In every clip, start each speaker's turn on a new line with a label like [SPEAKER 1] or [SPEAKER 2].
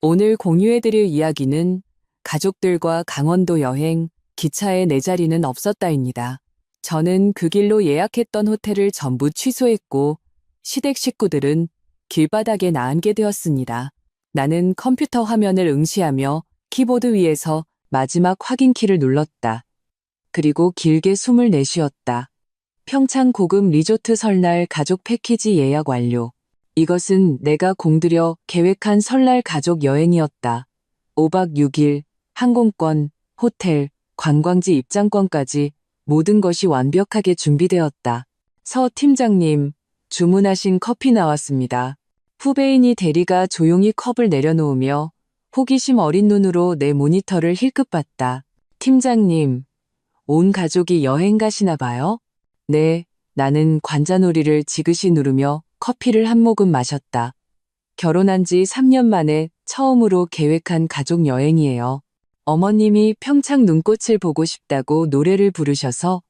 [SPEAKER 1] 오늘 공유해드릴 이야기는 가족들과 강원도 여행, 기차에 내 자리는 없었다입니다. 저는 그 길로 예약했던 호텔을 전부 취소했고 시댁 식구들은 길바닥에 나앉게 되었습니다. 나는 컴퓨터 화면을 응시하며 키보드 위에서 마지막 확인키를 눌렀다. 그리고 길게 숨을 내쉬었다. 평창 고급 리조트 설날 가족 패키지 예약 완료. 이것은 내가 공들여 계획한 설날 가족 여행이었다. 5박 6일, 항공권, 호텔, 관광지 입장권까지 모든 것이 완벽하게 준비되었다. 서 팀장님, 주문하신 커피 나왔습니다. 후배인이 대리가 조용히 컵을 내려놓으며 호기심 어린 눈으로 내 모니터를 힐끗 봤다. 팀장님, 온 가족이 여행 가시나 봐요? 네, 나는 관자놀이를 지그시 누르며 커피를 한 모금 마셨다. 결혼한 지 3년 만에 처음으로 계획한 가족 여행이에요. 어머님이 평창 눈꽃을 보고 싶다고 노래를 부르셔서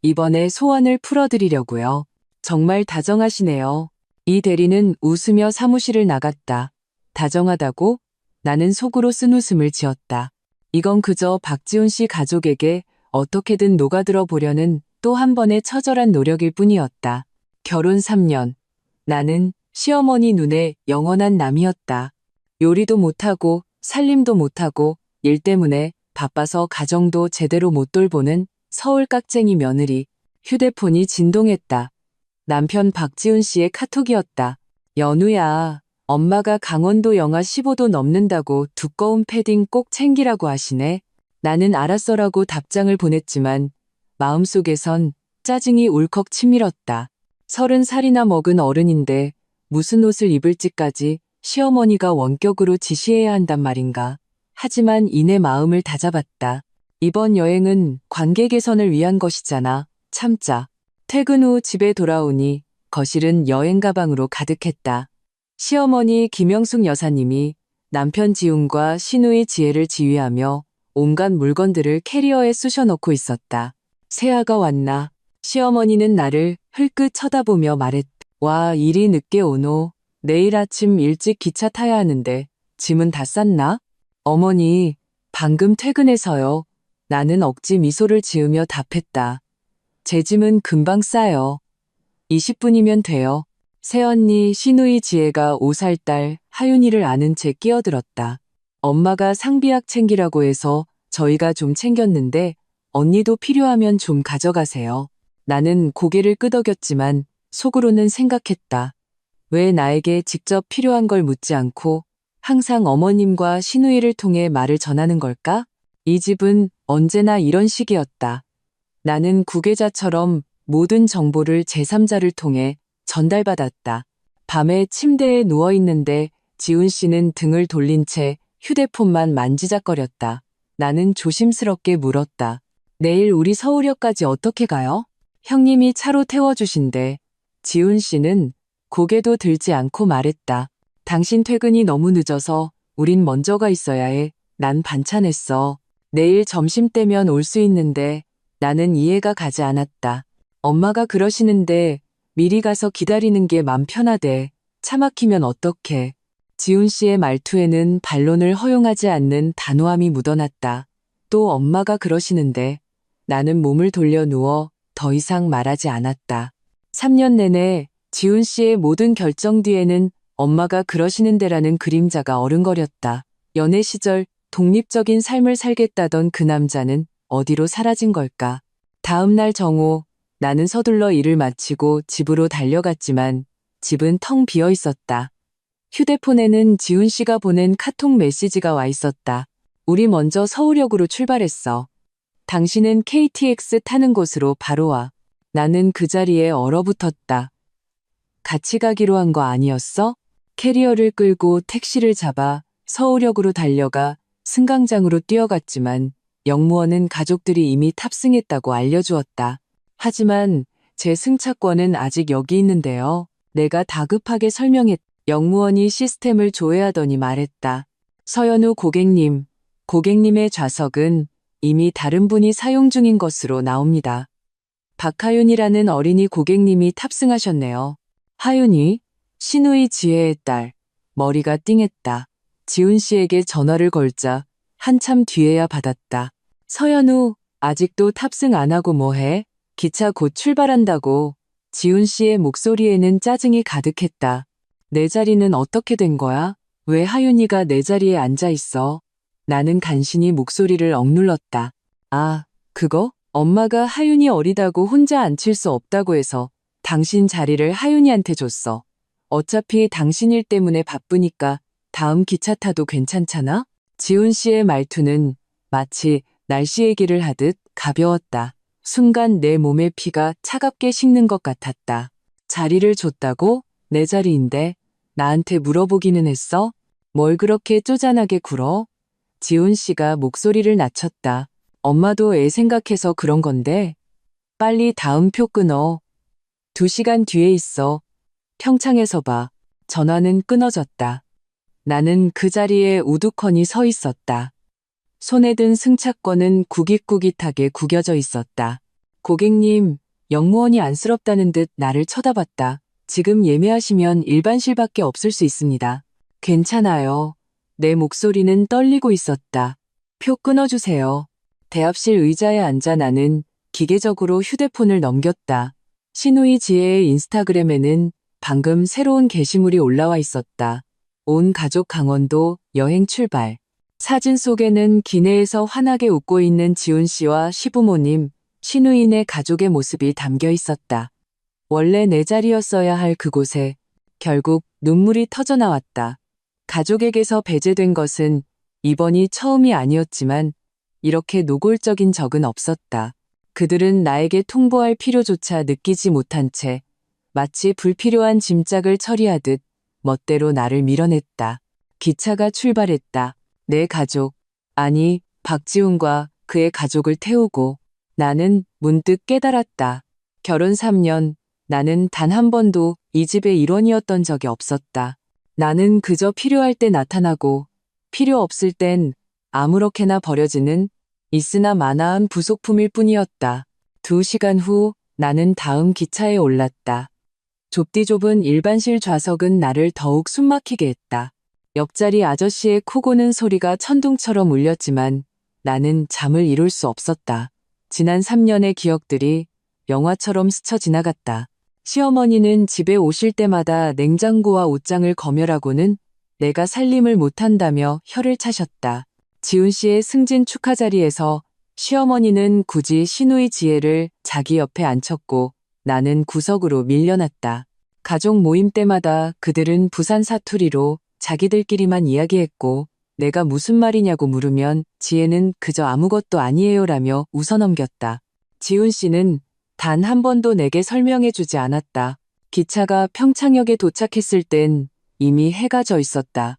[SPEAKER 1] 이번에 소원을 풀어드리려고요. 정말 다정하시네요. 이 대리는 웃으며 사무실을 나갔다. 다정하다고? 나는 속으로 쓴웃음을 지었다. 이건 그저 박지훈 씨 가족에게 어떻게든 녹아들어 보려는 또 한 번의 처절한 노력일 뿐이었다. 결혼 3년. 나는 시어머니 눈에 영원한 남이었다. 요리도 못하고 살림도 못하고 일 때문에 바빠서 가정도 제대로 못 돌보는 서울 깍쟁이 며느리. 휴대폰이 진동했다. 남편 박지훈 씨의 카톡이었다. 연우야, 엄마가 강원도 영하 15도 넘는다고 두꺼운 패딩 꼭 챙기라고 하시네. 나는 알았어라고 답장을 보냈지만 마음속에선 짜증이 울컥 치밀었다. 30살이나 먹은 어른인데 무슨 옷을 입을지까지 시어머니가 원격으로 지시해야 한단 말인가. 하지만 이내 마음을 다잡았다. 이번 여행은 관계 개선을 위한 것이잖아. 참자. 퇴근 후 집에 돌아오니 거실은 여행 가방으로 가득했다. 시어머니 김영숙 여사님이 남편 지훈과 시누이 지혜를 지휘하며 온갖 물건들을 캐리어에 쑤셔넣고 있었다. 새아가 왔나? 시어머니는 나를 흘끗 쳐다보며 말했다. 와, 이리 늦게 오노. 내일 아침 일찍 기차 타야 하는데 짐은 다 쌌나? 어머니, 방금 퇴근해서요. 나는 억지 미소를 지으며 답했다. 제 짐은 금방 싸요. 20분이면 돼요. 새언니 시누이 지혜가 5살 딸 하윤이를 아는 채 끼어들었다. 엄마가 상비약 챙기라고 해서 저희가 좀 챙겼는데 언니도 필요하면 좀 가져가세요. 나는 고개를 끄덕였지만 속으로는 생각했다. 왜 나에게 직접 필요한 걸 묻지 않고 항상 어머님과 시누이를 통해 말을 전하는 걸까? 이 집은 언제나 이런 식이었다. 나는 구계자처럼 모든 정보를 제3자를 통해 전달받았다. 밤에 침대에 누워있는데 지훈 씨는 등을 돌린 채 휴대폰만 만지작거렸다. 나는 조심스럽게 물었다. 내일 우리 서울역까지 어떻게 가요? 형님이 차로 태워주신대. 지훈 씨는 고개도 들지 않고 말했다. 당신 퇴근이 너무 늦어서 우린 먼저 가 있어야 해. 난 반찬했어. 내일 점심때면 올 수 있는데 나는 이해가 가지 않았다. 엄마가 그러시는데 미리 가서 기다리는 게 맘 편하대. 차 막히면 어떡해. 지훈 씨의 말투에는 반론을 허용하지 않는 단호함이 묻어났다. 또 엄마가 그러시는데 나는 몸을 돌려 누워 더 이상 말하지 않았다. 3년 내내 지훈 씨의 모든 결정 뒤에는 엄마가 그러시는 데라는 그림자가 어른거렸다. 연애 시절 독립적인 삶을 살겠다던 그 남자는 어디로 사라진 걸까? 다음 날 정오, 나는 서둘러 일을 마치고 집으로 달려갔지만 집은 텅 비어 있었다. 휴대폰에는 지훈 씨가 보낸 카톡 메시지가 와 있었다. 우리 먼저 서울역으로 출발했어. 당신은 KTX 타는 곳으로 바로 와. 나는 그 자리에 얼어붙었다. 같이 가기로 한 거 아니었어? 캐리어를 끌고 택시를 잡아 서울역으로 달려가 승강장으로 뛰어갔지만 역무원은 가족들이 이미 탑승했다고 알려주었다. 하지만 제 승차권은 아직 여기 있는데요. 내가 다급하게 설명했다. 역무원이 시스템을 조회하더니 말했다. 서연우 고객님, 고객님의 좌석은 이미 다른 분이 사용 중인 것으로 나옵니다. 박하윤이라는 어린이 고객님이 탑승하셨네요. 하윤이? 시누이 지혜의 딸. 머리가 띵했다. 지훈 씨에게 전화를 걸자 한참 뒤에야 받았다. 서연우, 아직도 탑승 안 하고 뭐해? 기차 곧 출발한다고. 지훈 씨의 목소리에는 짜증이 가득했다. 내 자리는 어떻게 된 거야? 왜 하윤이가 내 자리에 앉아 있어? 나는 간신히 목소리를 억눌렀다. 아, 그거? 엄마가 하윤이 어리다고 혼자 앉힐 수 없다고 해서 당신 자리를 하윤이한테 줬어. 어차피 당신 일 때문에 바쁘니까 다음 기차 타도 괜찮잖아? 지훈 씨의 말투는 마치 날씨 얘기를 하듯 가벼웠다. 순간 내 몸의 피가 차갑게 식는 것 같았다. 자리를 줬다고? 내 자리인데 나한테 물어보기는 했어? 뭘 그렇게 쪼잔하게 굴어? 지훈 씨가 목소리를 낮췄다. 엄마도 애 생각해서 그런 건데 빨리 다음 표 끊어. 2시간 뒤에 있어. 평창에서 봐. 전화는 끊어졌다. 나는 그 자리에 우두커니 서 있었다. 손에 든 승차권은 구깃구깃하게 구겨져 있었다. 고객님, 역무원이 안쓰럽다는 듯 나를 쳐다봤다. 지금 예매하시면 일반실밖에 없을 수 있습니다. 괜찮아요. 내 목소리는 떨리고 있었다. 표 끊어주세요. 대합실 의자에 앉아 나는 기계적으로 휴대폰을 넘겼다. 신우이 지혜의 인스타그램에는 방금 새로운 게시물이 올라와 있었다. 온 가족 강원도 여행 출발. 사진 속에는 기내에서 환하게 웃고 있는 지훈 씨와 시부모님, 신우인의 가족의 모습이 담겨 있었다. 원래 내 자리였어야 할 그곳에 결국 눈물이 터져 나왔다. 가족에게서 배제된 것은 이번이 처음이 아니었지만 이렇게 노골적인 적은 없었다. 그들은 나에게 통보할 필요조차 느끼지 못한 채 마치 불필요한 짐짝을 처리하듯 멋대로 나를 밀어냈다. 기차가 출발했다. 내 가족, 아니 박지훈과 그의 가족을 태우고 나는 문득 깨달았다. 결혼 3년, 나는 단 한 번도 이 집의 일원이었던 적이 없었다. 나는 그저 필요할 때 나타나고 필요 없을 땐 아무렇게나 버려지는 있으나 마나한 부속품일 뿐이었다. 2시간 후 나는 다음 기차에 올랐다. 좁디 좁은 일반실 좌석은 나를 더욱 숨막히게 했다. 옆자리 아저씨의 코 고는 소리가 천둥처럼 울렸지만 나는 잠을 이룰 수 없었다. 지난 3년의 기억들이 영화처럼 스쳐 지나갔다. 시어머니는 집에 오실 때마다 냉장고와 옷장을 검열하고는 내가 살림을 못한다며 혀를 차셨다. 지훈 씨의 승진 축하 자리에서 시어머니는 굳이 신우이 지혜를 자기 옆에 앉혔고 나는 구석으로 밀려났다. 가족 모임 때마다 그들은 부산 사투리로 자기들끼리만 이야기했고 내가 무슨 말이냐고 물으면 지혜는 그저 아무것도 아니에요라며 웃어넘겼다. 지훈 씨는 단 한 번도 내게 설명해주지 않았다. 기차가 평창역에 도착했을 땐 이미 해가 져 있었다.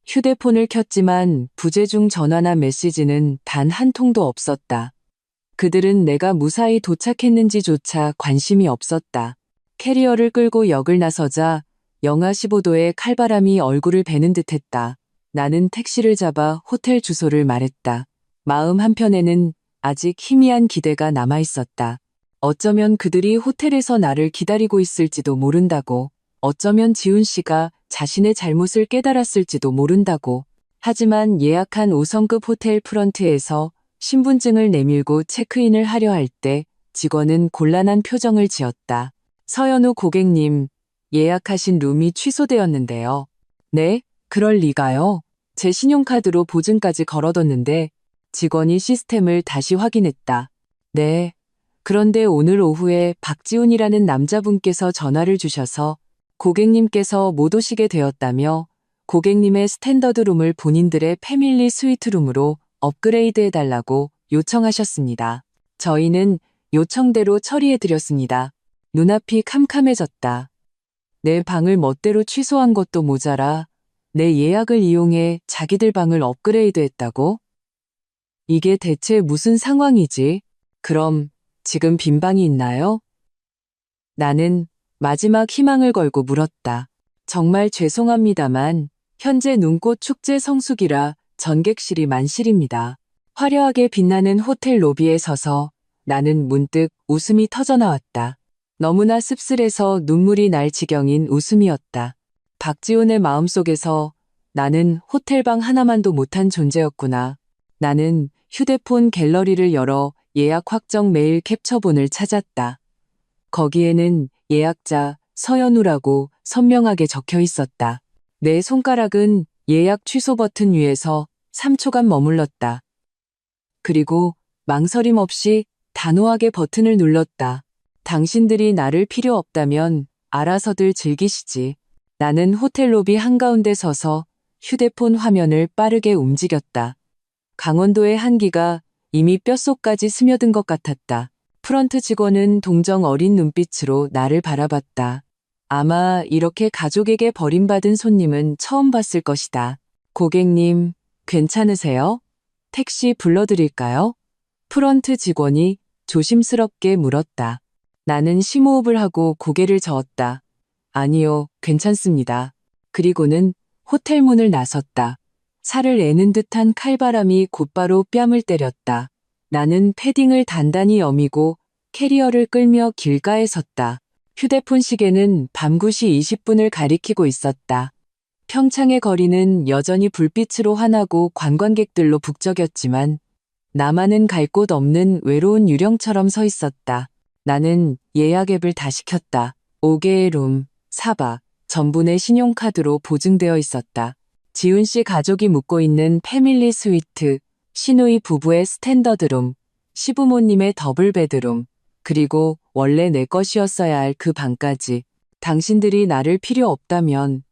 [SPEAKER 1] 휴대폰을 켰지만 부재중 전화나 메시지는 단 한 통도 없었다. 그들은 내가 무사히 도착했는지조차 관심이 없었다. 캐리어를 끌고 역을 나서자 영하 15도의 칼바람이 얼굴을 베는 듯했다. 나는 택시를 잡아 호텔 주소를 말했다. 마음 한편에는 아직 희미한 기대가 남아있었다. 어쩌면 그들이 호텔에서 나를 기다리고 있을지도 모른다고. 어쩌면 지훈 씨가 자신의 잘못을 깨달았을지도 모른다고. 하지만 예약한 5성급 호텔 프런트에서 신분증을 내밀고 체크인을 하려 할 때 직원은 곤란한 표정을 지었다. 서연우 고객님, 예약하신 룸이 취소되었는데요. 네? 그럴 리가요. 제 신용카드로 보증까지 걸어뒀는데 직원이 시스템을 다시 확인했다. 네. 그런데 오늘 오후에 박지훈이라는 남자분께서 전화를 주셔서 고객님께서 못 오시게 되었다며 고객님의 스탠더드 룸을 본인들의 패밀리 스위트룸으로 업그레이드해달라고 요청하셨습니다. 저희는 요청대로 처리해드렸습니다. 눈앞이 캄캄해졌다. 내 방을 멋대로 취소한 것도 모자라 내 예약을 이용해 자기들 방을 업그레이드했다고? 이게 대체 무슨 상황이지? 그럼 지금 빈 방이 있나요? 나는 마지막 희망을 걸고 물었다. 정말 죄송합니다만 현재 눈꽃 축제 성수기라 전객실이 만실입니다. 화려하게 빛나는 호텔 로비에 서서 나는 문득 웃음이 터져나왔다. 너무나 씁쓸해서 눈물이 날 지경인 웃음이었다. 박지훈의 마음속에서 나는 호텔방 하나만도 못한 존재였구나. 나는 휴대폰 갤러리를 열어 예약 확정 메일 캡처본을 찾았다. 거기에는 예약자 서연우라고 선명하게 적혀 있었다. 내 손가락은 예약 취소 버튼 위에서 3초간 머물렀다. 그리고 망설임 없이 단호하게 버튼을 눌렀다. 당신들이 나를 필요 없다면 알아서들 즐기시지. 나는 호텔 로비 한가운데 서서 휴대폰 화면을 빠르게 움직였다. 강원도의 한기가 이미 뼛속까지 스며든 것 같았다. 프런트 직원은 동정 어린 눈빛으로 나를 바라봤다. 아마 이렇게 가족에게 버림받은 손님은 처음 봤을 것이다. 고객님, 괜찮으세요? 택시 불러드릴까요? 프런트 직원이 조심스럽게 물었다. 나는 심호흡을 하고 고개를 저었다. 아니요, 괜찮습니다. 그리고는 호텔 문을 나섰다. 살을 애는 듯한 칼바람이 곧바로 뺨을 때렸다. 나는 패딩을 단단히 여미고 캐리어를 끌며 길가에 섰다. 휴대폰 시계는 밤 9시 20분을 가리키고 있었다. 평창의 거리는 여전히 불빛으로 환하고 관광객들로 북적였지만 나만은 갈 곳 없는 외로운 유령처럼 서 있었다. 나는 예약 앱을 다시 켰다. 5개의 룸, 4박, 전부 내 신용카드로 보증되어 있었다. 지훈 씨 가족이 묵고 있는 패밀리 스위트, 시누이 부부의 스탠더드룸, 시부모님의 더블 베드룸, 그리고 원래 내 것이었어야 할 그 방까지. 당신들이 나를 필요 없다면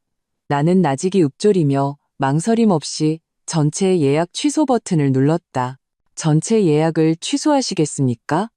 [SPEAKER 1] 나는 나직이 읊조리며 망설임 없이 전체 예약 취소 버튼을 눌렀다. 전체 예약을 취소하시겠습니까?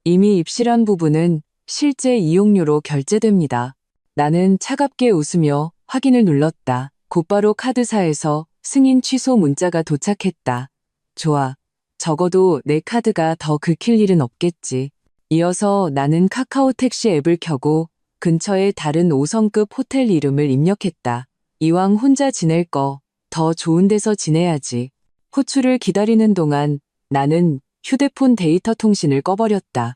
[SPEAKER 1] 이미 입실한 부분은 실제 이용료로 결제됩니다. 나는 차갑게 웃으며 확인을 눌렀다. 곧바로 카드사에서 승인 취소 문자가 도착했다. 좋아. 적어도 내 카드가 더 긁힐 일은 없겠지. 이어서 나는 카카오 택시 앱을 켜고 근처의 다른 5성급 호텔 이름을 입력했다. 이왕 혼자 지낼 거 더 좋은 데서 지내야지. 호출을 기다리는 동안 나는 휴대폰 데이터 통신을 꺼버렸다.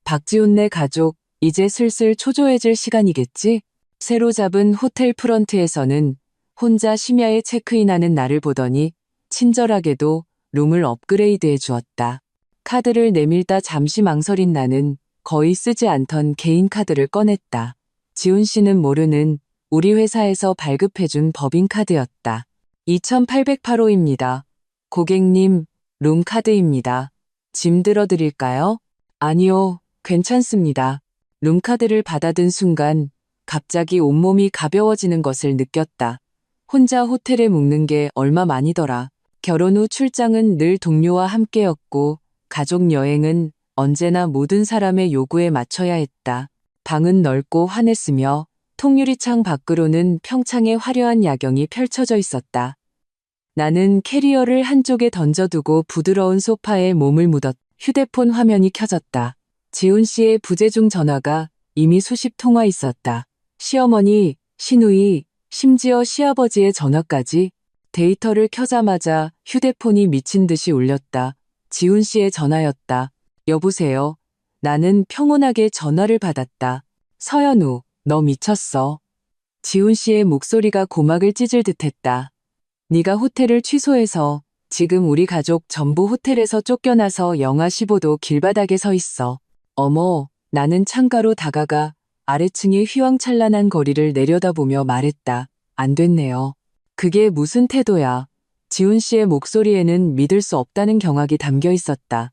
[SPEAKER 1] 박지훈네 가족, 이제 슬슬 초조해질 시간이겠지? 새로 잡은 호텔 프런트에서는 혼자 심야에 체크인하는 나를 보더니 친절하게도 룸을 업그레이드해 주었다. 카드를 내밀다 잠시 망설인 나는 거의 쓰지 않던 개인 카드를 꺼냈다. 지훈 씨는 모르는 우리 회사에서 발급해준 법인카드였다. 2808호입니다. 고객님, 룸카드입니다. 짐 들어드릴까요? 아니요, 괜찮습니다. 룸카드를 받아든 순간 갑자기 온몸이 가벼워지는 것을 느꼈다. 혼자 호텔에 묵는 게 얼마만이더라. 결혼 후 출장은 늘 동료와 함께였고 가족 여행은 언제나 모든 사람의 요구에 맞춰야 했다. 방은 넓고 환했으며 통유리창 밖으로는 평창의 화려한 야경이 펼쳐져 있었다. 나는 캐리어를 한쪽에 던져두고 부드러운 소파에 몸을 묻었. 휴대폰 화면이 켜졌다. 지훈 씨의 부재중 전화가 이미 수십 통화 있었다. 시어머니, 시누이, 심지어 시아버지의 전화까지. 데이터를 켜자마자 휴대폰이 미친 듯이 울렸다. 지훈 씨의 전화였다. 여보세요. 나는 평온하게 전화를 받았다. 서연우, 너 미쳤어. 지훈 씨의 목소리가 고막을 찢을 듯했다. 네가 호텔을 취소해서 지금 우리 가족 전부 호텔에서 쫓겨나서 영하 15도 길바닥에 서 있어. 어머, 나는 창가로 다가가 아래층의 휘황찬란한 거리를 내려다보며 말했다. 안 됐네요. 그게 무슨 태도야. 지훈 씨의 목소리에는 믿을 수 없다는 경악이 담겨 있었다.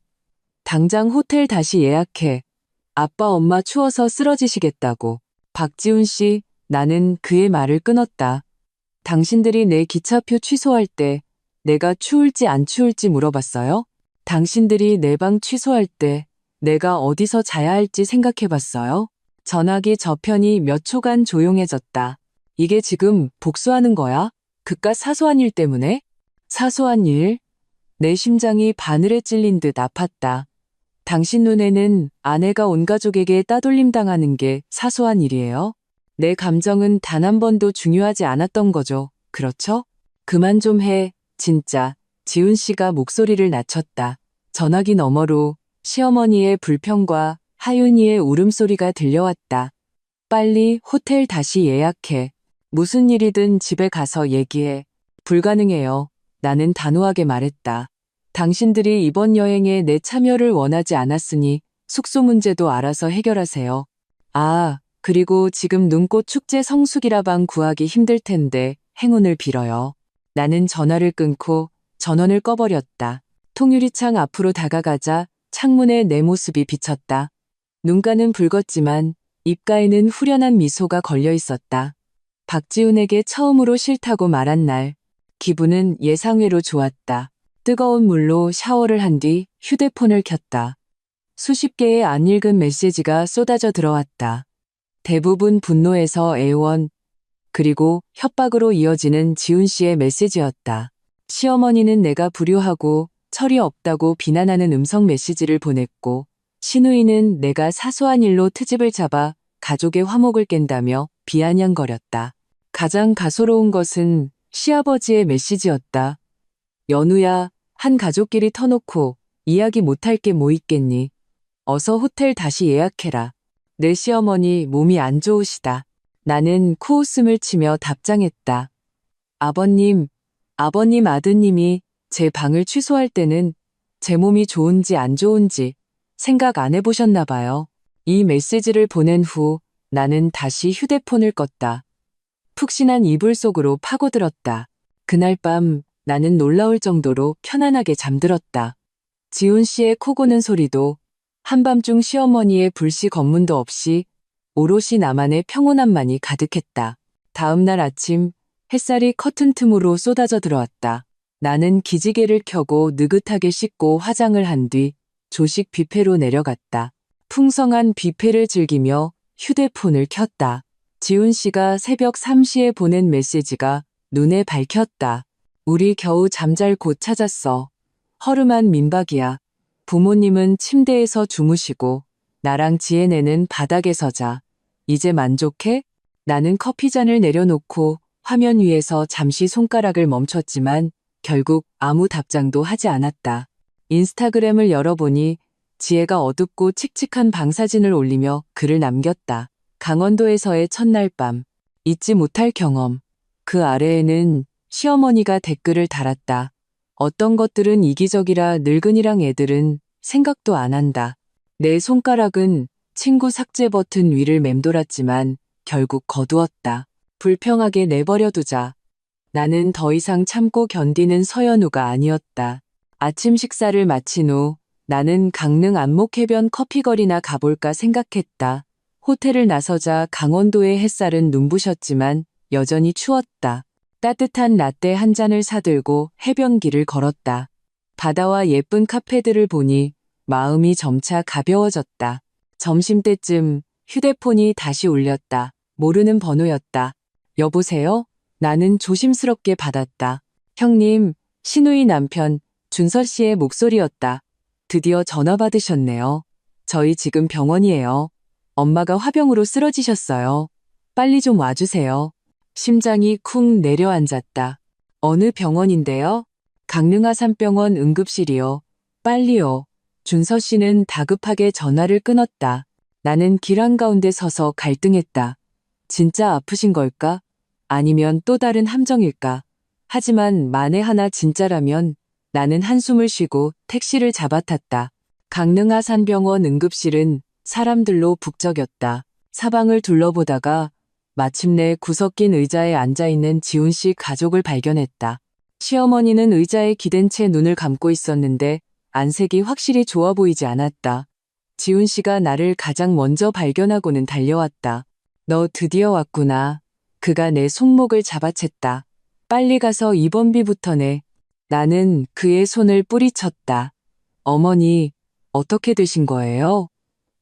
[SPEAKER 1] 당장 호텔 다시 예약해. 아빠 엄마 추워서 쓰러지시겠다고. 박지훈 씨, 나는 그의 말을 끊었다. 당신들이 내 기차표 취소할 때 내가 추울지 안 추울지 물어봤어요? 당신들이 내 방 취소할 때 내가 어디서 자야 할지 생각해봤어요? 전화기 저편이 몇 초간 조용해졌다. 이게 지금 복수하는 거야? 그깟 사소한 일 때문에? 사소한 일? 내 심장이 바늘에 찔린 듯 아팠다. 당신 눈에는 아내가 온 가족에게 따돌림 당하는 게 사소한 일이에요? 내 감정은 단 한 번도 중요하지 않았던 거죠. 그렇죠? 그만 좀 해, 진짜. 지훈 씨가 목소리를 낮췄다. 전화기 너머로 시어머니의 불평과 하윤이의 울음소리가 들려왔다. 빨리 호텔 다시 예약해. 무슨 일이든 집에 가서 얘기해. 불가능해요. 나는 단호하게 말했다. 당신들이 이번 여행에 내 참여를 원하지 않았으니 숙소 문제도 알아서 해결하세요. 아, 그리고 지금 눈꽃 축제 성수기라방 구하기 힘들 텐데 행운을 빌어요. 나는 전화를 끊고 전원을 꺼버렸다. 통유리창 앞으로 다가가자 창문에 내 모습이 비쳤다. 눈가는 붉었지만 입가에는 후련한 미소가 걸려 있었다. 박지훈에게 처음으로 싫다고 말한 날, 기분은 예상외로 좋았다. 뜨거운 물로 샤워를 한 뒤 휴대폰을 켰다. 수십 개의 안 읽은 메시지가 쏟아져 들어왔다. 대부분 분노에서 애원, 그리고 협박으로 이어지는 지훈 씨의 메시지였다. 시어머니는 내가 불효하고 철이 없다고 비난하는 음성 메시지를 보냈고, 신우이는 내가 사소한 일로 트집을 잡아 가족의 화목을 깬다며 비아냥거렸다. 가장 가소로운 것은 시아버지의 메시지였다. 연우야, 한 가족끼리 터놓고 이야기 못할 게 뭐 있겠니? 어서 호텔 다시 예약해라. 내 시어머니 몸이 안 좋으시다. 나는 코웃음을 치며 답장했다. 아버님 아드님이 제 방을 취소할 때는 제 몸이 좋은지 안 좋은지 생각 안 해보셨나 봐요. 이 메시지를 보낸 후 나는 다시 휴대폰을 껐다. 푹신한 이불 속으로 파고들었다. 그날 밤 나는 놀라울 정도로 편안하게 잠들었다. 지훈 씨의 코 고는 소리도 한밤중 시어머니의 불시 검문도 없이 오롯이 나만의 평온함만이 가득했다. 다음 날 아침 햇살이 커튼 틈으로 쏟아져 들어왔다. 나는 기지개를 켜고 느긋하게 씻고 화장을 한 뒤 조식 뷔페로 내려갔다. 풍성한 뷔페를 즐기며 휴대폰을 켰다. 지훈 씨가 새벽 3시에 보낸 메시지가 눈에 밝혔다. 우리 겨우 잠잘 곳 찾았어. 허름한 민박이야. 부모님은 침대에서 주무시고 나랑 지혜네는 바닥에서 자. 이제 만족해? 나는 커피잔을 내려놓고 화면 위에서 잠시 손가락을 멈췄지만 결국 아무 답장도 하지 않았다. 인스타그램을 열어보니 지혜가 어둡고 칙칙한 방사진을 올리며 글을 남겼다. 강원도에서의 첫날 밤, 잊지 못할 경험. 그 아래에는 시어머니가 댓글을 달았다. 어떤 것들은 이기적이라 늙은이랑 애들은 생각도 안 한다. 내 손가락은 친구 삭제 버튼 위를 맴돌았지만 결국 거두었다. 불평하게 내버려두자. 나는 더 이상 참고 견디는 서연우가 아니었다. 아침 식사를 마친 후 나는 강릉 안목해변 커피거리나 가볼까 생각했다. 호텔을 나서자 강원도의 햇살은 눈부셨지만 여전히 추웠다. 따뜻한 라떼 한 잔을 사들고 해변길을 걸었다. 바다와 예쁜 카페들을 보니 마음이 점차 가벼워졌다. 점심때쯤 휴대폰이 다시 울렸다. 모르는 번호였다. 여보세요? 나는 조심스럽게 받았다. 형님, 신우이 남편 준서 씨의 목소리였다. 드디어 전화 받으셨네요. 저희 지금 병원이에요. 엄마가 화병으로 쓰러지셨어요. 빨리 좀 와주세요. 심장이 쿵 내려앉았다. 어느 병원인데요? 강릉아산병원 응급실이요. 빨리요. 준서 씨는 다급하게 전화를 끊었다. 나는 길 한가운데 서서 갈등했다. 진짜 아프신 걸까? 아니면 또 다른 함정일까? 하지만 만에 하나 진짜라면 나는 한숨을 쉬고 택시를 잡아탔다. 강릉아산병원 응급실은 사람들로 북적였다. 사방을 둘러보다가 마침내 구석긴 의자에 앉아있는 지훈 씨 가족을 발견했다. 시어머니는 의자에 기댄 채 눈을 감고 있었는데 안색이 확실히 좋아 보이지 않았다. 지훈 씨가 나를 가장 먼저 발견하고는 달려왔다. 너 드디어 왔구나. 그가 내 손목을 잡아챘다. 빨리 가서 입원비부터 내. 나는 그의 손을 뿌리쳤다. 어머니, 어떻게 되신 거예요?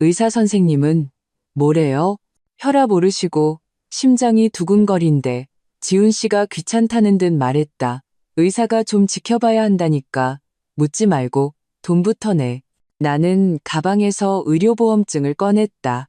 [SPEAKER 1] 의사 선생님은 뭐래요? 혈압 오르시고 심장이 두근거린대. 지훈 씨가 귀찮다는 듯 말했다. 의사가 좀 지켜봐야 한다니까. 묻지 말고 돈부터 내. 나는 가방에서 의료보험증을 꺼냈다.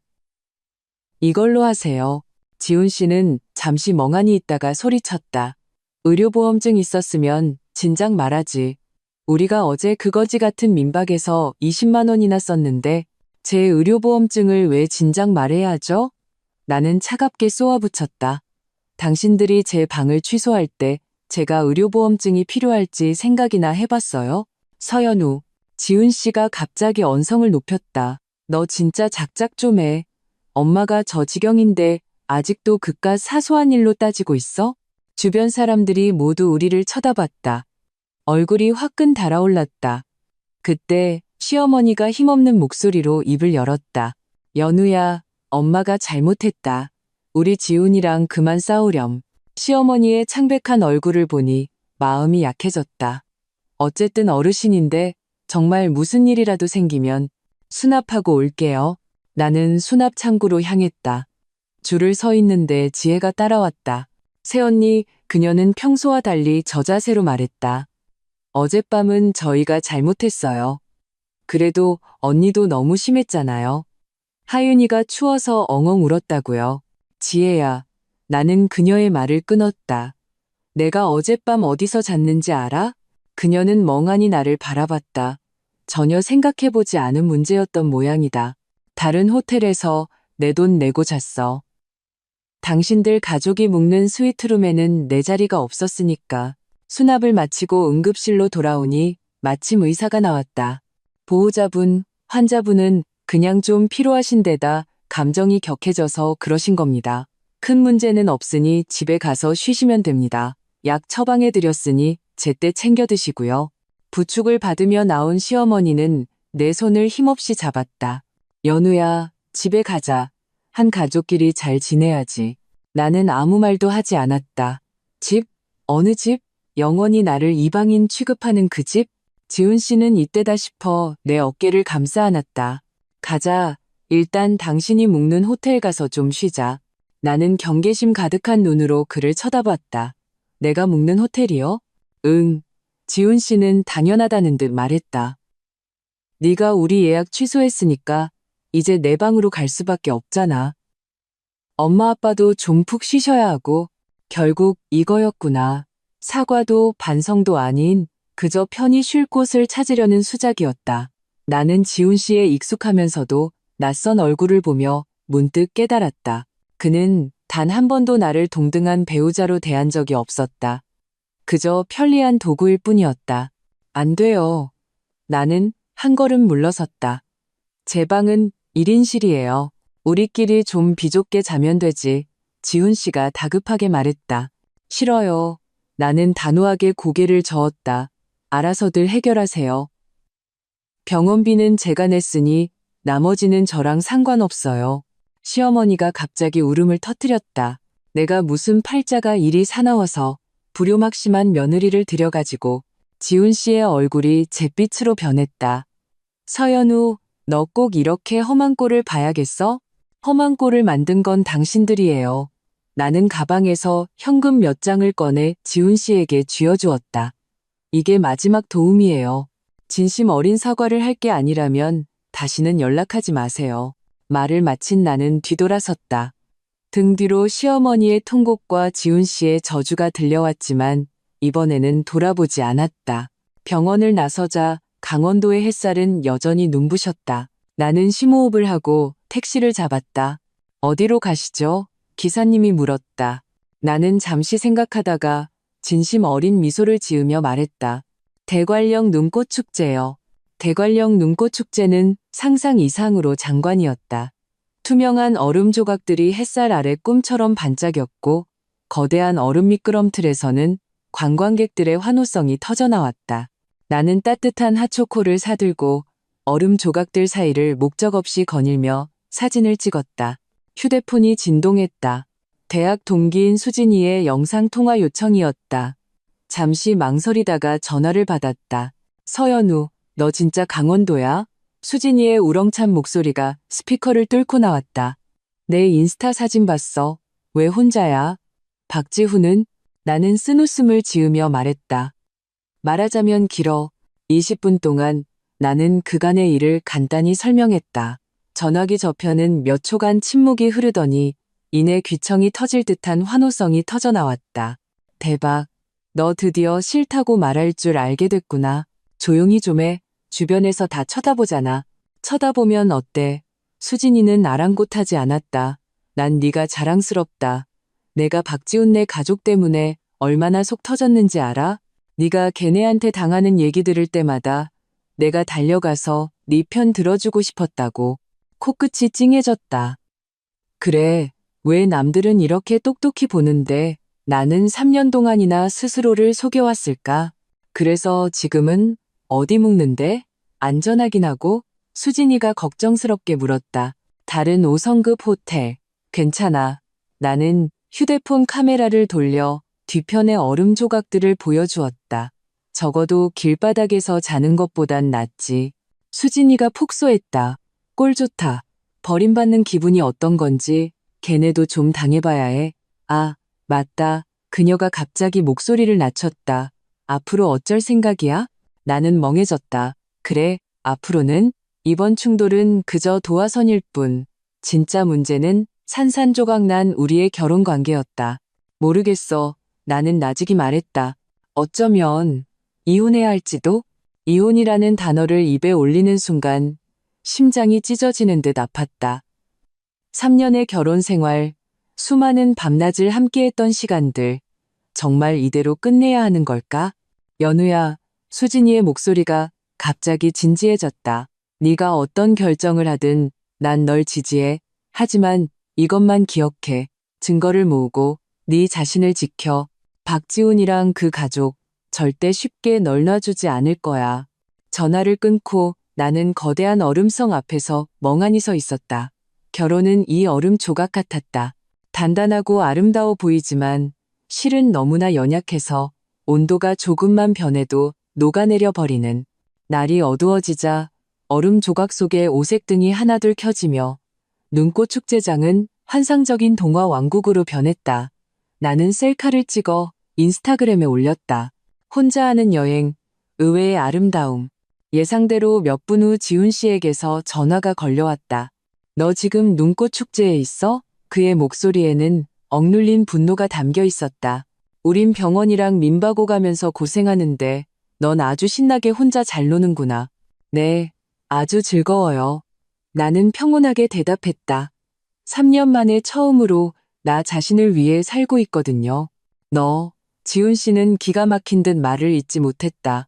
[SPEAKER 1] 이걸로 하세요. 지훈 씨는 잠시 멍하니 있다가 소리쳤다. 의료보험증 있었으면 진작 말하지. 우리가 어제 그 거지 같은 민박에서 20만 원이나 썼는데 제 의료보험증을 왜 진작 말해야 하죠? 나는 차갑게 쏘아붙였다. 당신들이 제 방을 취소할 때 제가 의료보험증이 필요할지 생각이나 해봤어요? 서연우, 지훈 씨가 갑자기 언성을 높였다. 너 진짜 작작 좀 해. 엄마가 저 지경인데 아직도 그깟 사소한 일로 따지고 있어? 주변 사람들이 모두 우리를 쳐다봤다. 얼굴이 화끈 달아올랐다. 그때 시어머니가 힘없는 목소리로 입을 열었다. 연우야, 엄마가 잘못했다. 우리 지훈이랑 그만 싸우렴. 시어머니의 창백한 얼굴을 보니 마음이 약해졌다. 어쨌든 어르신인데 정말 무슨 일이라도 생기면 수납하고 올게요. 나는 수납 창구로 향했다. 줄을 서 있는데 지혜가 따라왔다. 새언니, 그녀는 평소와 달리 저자세로 말했다. 어젯밤은 저희가 잘못했어요. 그래도 언니도 너무 심했잖아요. 하윤이가 추워서 엉엉 울었다고요. 지혜야, 나는 그녀의 말을 끊었다. 내가 어젯밤 어디서 잤는지 알아? 그녀는 멍하니 나를 바라봤다. 전혀 생각해보지 않은 문제였던 모양이다. 다른 호텔에서 내 돈 내고 잤어. 당신들 가족이 묵는 스위트룸에는 내 자리가 없었으니까. 수납을 마치고 응급실로 돌아오니 마침 의사가 나왔다. 보호자분, 환자분은 그냥 좀 피로하신 데다 감정이 격해져서 그러신 겁니다. 큰 문제는 없으니 집에 가서 쉬시면 됩니다. 약 처방해드렸으니 제때 챙겨 드시고요. 부축을 받으며 나온 시어머니는 내 손을 힘없이 잡았다. 연우야, 집에 가자. 한 가족끼리 잘 지내야지. 나는 아무 말도 하지 않았다. 집? 어느 집? 영원히 나를 이방인 취급하는 그 집? 지훈 씨는 이때다 싶어 내 어깨를 감싸 안았다. 가자. 일단 당신이 묵는 호텔 가서 좀 쉬자. 나는 경계심 가득한 눈으로 그를 쳐다봤다. 내가 묵는 호텔이요? 응. 지훈 씨는 당연하다는 듯 말했다. 네가 우리 예약 취소했으니까 이제 내 방으로 갈 수밖에 없잖아. 엄마 아빠도 좀 푹 쉬셔야 하고 결국 이거였구나. 사과도 반성도 아닌 그저 편히 쉴 곳을 찾으려는 수작이었다. 나는 지훈 씨에 익숙하면서도 낯선 얼굴을 보며 문득 깨달았다. 그는 단 한 번도 나를 동등한 배우자로 대한 적이 없었다. 그저 편리한 도구일 뿐이었다. 안 돼요. 나는 한 걸음 물러섰다. 제 방은 1인실이에요. 우리끼리 좀 비좁게 자면 되지. 지훈 씨가 다급하게 말했다. 싫어요. 나는 단호하게 고개를 저었다. 알아서들 해결하세요. 병원비는 제가 냈으니 나머지는 저랑 상관없어요. 시어머니가 갑자기 울음을 터뜨렸다. 내가 무슨 팔자가 이리 사나워서 불효막심한 며느리를 들여가지고. 지훈 씨의 얼굴이 잿빛으로 변했다. 서연우, 너 꼭 이렇게 험한 꼴을 봐야겠어? 험한 꼴을 만든 건 당신들이에요. 나는 가방에서 현금 몇 장을 꺼내 지훈 씨에게 쥐어주었다. 이게 마지막 도움이에요. 진심 어린 사과를 할 게 아니라면 다시는 연락하지 마세요. 말을 마친 나는 뒤돌아섰다. 등 뒤로 시어머니의 통곡과 지훈 씨의 저주가 들려왔지만 이번에는 돌아보지 않았다. 병원을 나서자 강원도의 햇살은 여전히 눈부셨다. 나는 심호흡을 하고 택시를 잡았다. 어디로 가시죠? 기사님이 물었다. 나는 잠시 생각하다가 진심 어린 미소를 지으며 말했다. 대관령 눈꽃축제요. 대관령 눈꽃축제는 상상 이상으로 장관이었다. 투명한 얼음 조각들이 햇살 아래 꿈처럼 반짝였고 거대한 얼음 미끄럼틀에서는 관광객들의 환호성이 터져나왔다. 나는 따뜻한 핫초코를 사들고 얼음 조각들 사이를 목적 없이 거닐며 사진을 찍었다. 휴대폰이 진동했다. 대학 동기인 수진이의 영상통화 요청이었다. 잠시 망설이다가 전화를 받았다. 서연우, 너 진짜 강원도야? 수진이의 우렁찬 목소리가 스피커를 뚫고 나왔다. 내 인스타 사진 봤어. 왜 혼자야? 박지훈은? 나는 쓴 웃음을 지으며 말했다. 말하자면 길어. 20분 동안 나는 그간의 일을 간단히 설명했다. 전화기 저편은 몇 초간 침묵이 흐르더니 이내 귀청이 터질 듯한 환호성이 터져나왔다. 대박. 너 드디어 싫다고 말할 줄 알게 됐구나. 조용히 좀 해. 주변에서 다 쳐다보잖아. 쳐다보면 어때? 수진이는 아랑곳하지 않았다. 난 네가 자랑스럽다. 내가 박지훈네 가족 때문에 얼마나 속 터졌는지 알아? 네가 걔네한테 당하는 얘기 들을 때마다 내가 달려가서 네 편 들어주고 싶었다고. 코끝이 찡해졌다. 그래, 왜 남들은 이렇게 똑똑히 보는데 나는 3년 동안이나 스스로를 속여왔을까? 그래서 지금은 어디 묵는데? 안전하긴 하고? 수진이가 걱정스럽게 물었다. 다른 5성급 호텔. 괜찮아. 나는 휴대폰 카메라를 돌려 뒤편의 얼음 조각들을 보여주었다. 적어도 길바닥에서 자는 것보단 낫지. 수진이가 폭소했다. 꼴 좋다. 버림받는 기분이 어떤 건지 걔네도 좀 당해봐야 해. 아, 맞다. 그녀가 갑자기 목소리를 낮췄다. 앞으로 어쩔 생각이야? 나는 멍해졌다. 그래, 앞으로는 이번 충돌은 그저 도화선일 뿐. 진짜 문제는 산산조각난 우리의 결혼 관계였다. 모르겠어. 나는 나직이 말했다. 어쩌면 이혼해야 할지도? 이혼이라는 단어를 입에 올리는 순간 심장이 찢어지는 듯 아팠다. 3년의 결혼 생활, 수많은 밤낮을 함께했던 시간들, 정말 이대로 끝내야 하는 걸까? 연우야, 수진이의 목소리가 갑자기 진지해졌다. 네가 어떤 결정을 하든 난 널 지지해. 하지만 이것만 기억해. 증거를 모으고 네 자신을 지켜. 박지훈이랑 그 가족 절대 쉽게 널 놔주지 않을 거야. 전화를 끊고 나는 거대한 얼음성 앞에서 멍하니 서 있었다. 결혼은 이 얼음 조각 같았다. 단단하고 아름다워 보이지만 실은 너무나 연약해서 온도가 조금만 변해도 녹아내려 버리는. 날이 어두워지자 얼음 조각 속에 오색등이 하나둘 켜지며 눈꽃 축제장은 환상적인 동화 왕국으로 변했다. 나는 셀카를 찍어 인스타그램에 올렸다. 혼자 하는 여행, 의외의 아름다움. 예상대로 몇 분 후 지훈 씨에게서 전화가 걸려왔다. 너 지금 눈꽃 축제에 있어? 그의 목소리에는 억눌린 분노가 담겨 있었다. 우린 병원이랑 민박오 가면서 고생하는데 넌 아주 신나게 혼자 잘 노는구나. 네, 아주 즐거워요. 나는 평온하게 대답했다. 3년 만에 처음으로 나 자신을 위해 살고 있거든요. 지훈 씨는 기가 막힌 듯 말을 잇지 못했다.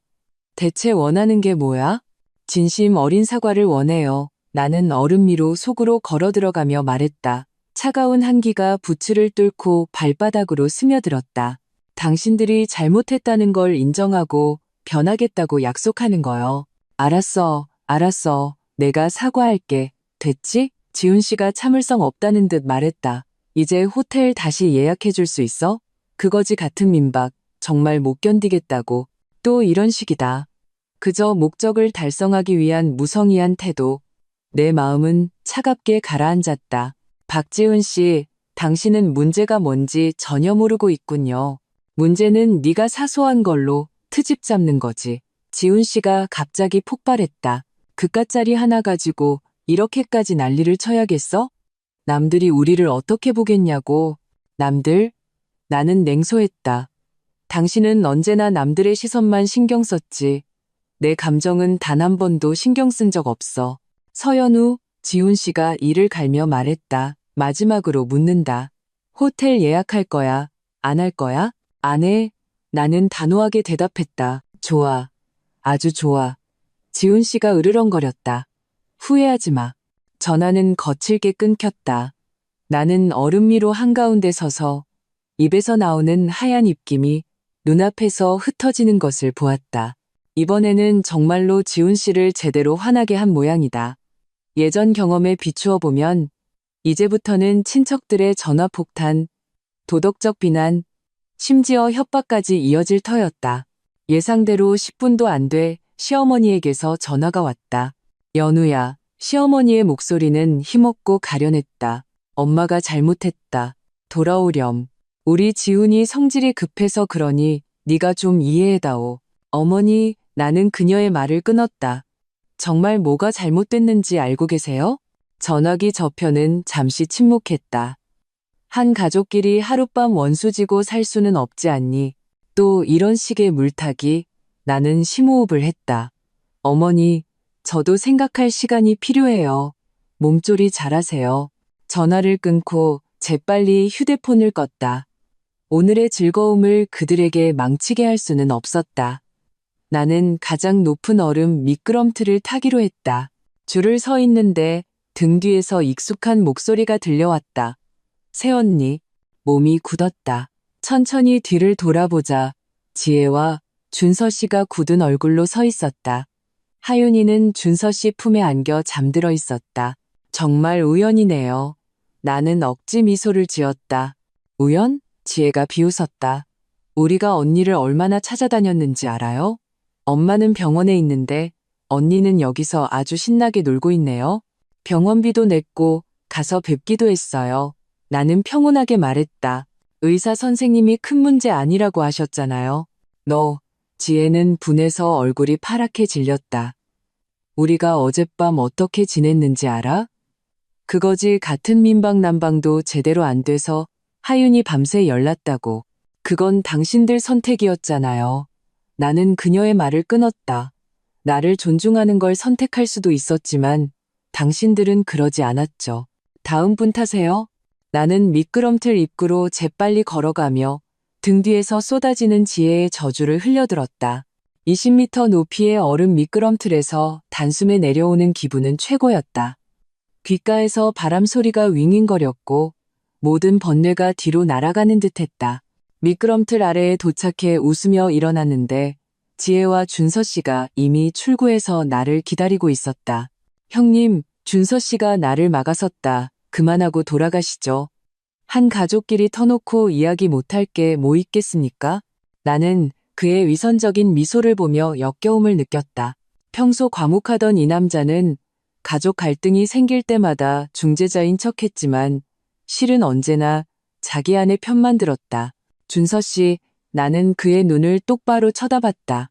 [SPEAKER 1] 대체 원하는 게 뭐야? 진심 어린 사과를 원해요. 나는 얼음 위로 속으로 걸어 들어가며 말했다. 차가운 한기가 부츠를 뚫고 발바닥으로 스며들었다. 당신들이 잘못했다는 걸 인정하고 변하겠다고 약속하는 거요. 알았어, 알았어. 내가 사과할게. 됐지? 지훈 씨가 참을성 없다는 듯 말했다. 이제 호텔 다시 예약해 줄 수 있어? 그거지 같은 민박. 정말 못 견디겠다고. 또 이런 식이다. 그저 목적을 달성하기 위한 무성의한 태도. 내 마음은 차갑게 가라앉았다. 박지훈 씨, 당신은 문제가 뭔지 전혀 모르고 있군요. 문제는 네가 사소한 걸로 트집 잡는 거지. 지훈 씨가 갑자기 폭발했다. 그깟짜리 하나 가지고 이렇게까지 난리를 쳐야겠어? 남들이 우리를 어떻게 보겠냐고. 남들? 나는 냉소했다. 당신은 언제나 남들의 시선만 신경 썼지. 내 감정은 단 한 번도 신경 쓴 적 없어. 서연우, 지훈 씨가 이를 갈며 말했다. 마지막으로 묻는다. 호텔 예약할 거야? 안 할 거야? 안 해. 나는 단호하게 대답했다. 좋아. 아주 좋아. 지훈 씨가 으르렁거렸다. 후회하지 마. 전화는 거칠게 끊겼다. 나는 얼음 위로 한가운데 서서 입에서 나오는 하얀 입김이 눈앞에서 흩어지는 것을 보았다. 이번에는 정말로 지훈 씨를 제대로 화나게 한 모양이다. 예전 경험에 비추어 보면 이제부터는 친척들의 전화 폭탄, 도덕적 비난, 심지어 협박까지 이어질 터였다. 예상대로 10분도 안 돼 시어머니에게서 전화가 왔다. 연우야, 시어머니의 목소리는 힘없고 가련했다. 엄마가 잘못했다. 돌아오렴. 우리 지훈이 성질이 급해서 그러니 네가 좀 이해해다오. 어머니, 나는 그녀의 말을 끊었다. 정말 뭐가 잘못됐는지 알고 계세요? 전화기 저편은 잠시 침묵했다. 한 가족끼리 하룻밤 원수지고 살 수는 없지 않니? 또 이런 식의 물타기? 나는 심호흡을 했다. 어머니, 저도 생각할 시간이 필요해요. 몸조리 잘하세요. 전화를 끊고 재빨리 휴대폰을 껐다. 오늘의 즐거움을 그들에게 망치게 할 수는 없었다. 나는 가장 높은 얼음 미끄럼틀을 타기로 했다. 줄을 서 있는데 등 뒤에서 익숙한 목소리가 들려왔다. 새언니. 몸이 굳었다. 천천히 뒤를 돌아보자 지혜와 준서 씨가 굳은 얼굴로 서 있었다. 하윤이는 준서 씨 품에 안겨 잠들어 있었다. 정말 우연이네요. 나는 억지 미소를 지었다. 우연? 지혜가 비웃었다. 우리가 언니를 얼마나 찾아다녔는지 알아요? 엄마는 병원에 있는데 언니는 여기서 아주 신나게 놀고 있네요. 병원비도 냈고 가서 뵙기도 했어요. 나는 평온하게 말했다. 의사 선생님이 큰 문제 아니라고 하셨잖아요. 너, 지혜는 분해서 얼굴이 파랗게 질렸다. 우리가 어젯밤 어떻게 지냈는지 알아? 그거지 같은 민방난방도 제대로 안 돼서 하윤이 밤새 열났다고. 그건 당신들 선택이었잖아요. 나는 그녀의 말을 끊었다. 나를 존중하는 걸 선택할 수도 있었지만 당신들은 그러지 않았죠. 다음 분 타세요. 나는 미끄럼틀 입구로 재빨리 걸어가며 등 뒤에서 쏟아지는 지혜의 저주를 흘려들었다. 20m 높이의 얼음 미끄럼틀에서 단숨에 내려오는 기분은 최고였다. 귓가에서 바람 소리가 윙윙거렸고 모든 번뇌가 뒤로 날아가는 듯했다. 미끄럼틀 아래에 도착해 웃으며 일어났는데 지혜와 준서 씨가 이미 출구에서 나를 기다리고 있었다. 형님, 준서 씨가 나를 막아섰다. 그만하고 돌아가시죠. 한 가족끼리 터놓고 이야기 못할 게 뭐 있겠습니까? 나는 그의 위선적인 미소를 보며 역겨움을 느꼈다. 평소 과묵하던 이 남자는 가족 갈등이 생길 때마다 중재자인 척했지만 실은 언제나 자기 아내 편만 들었다. 준서 씨, 나는 그의 눈을 똑바로 쳐다봤다.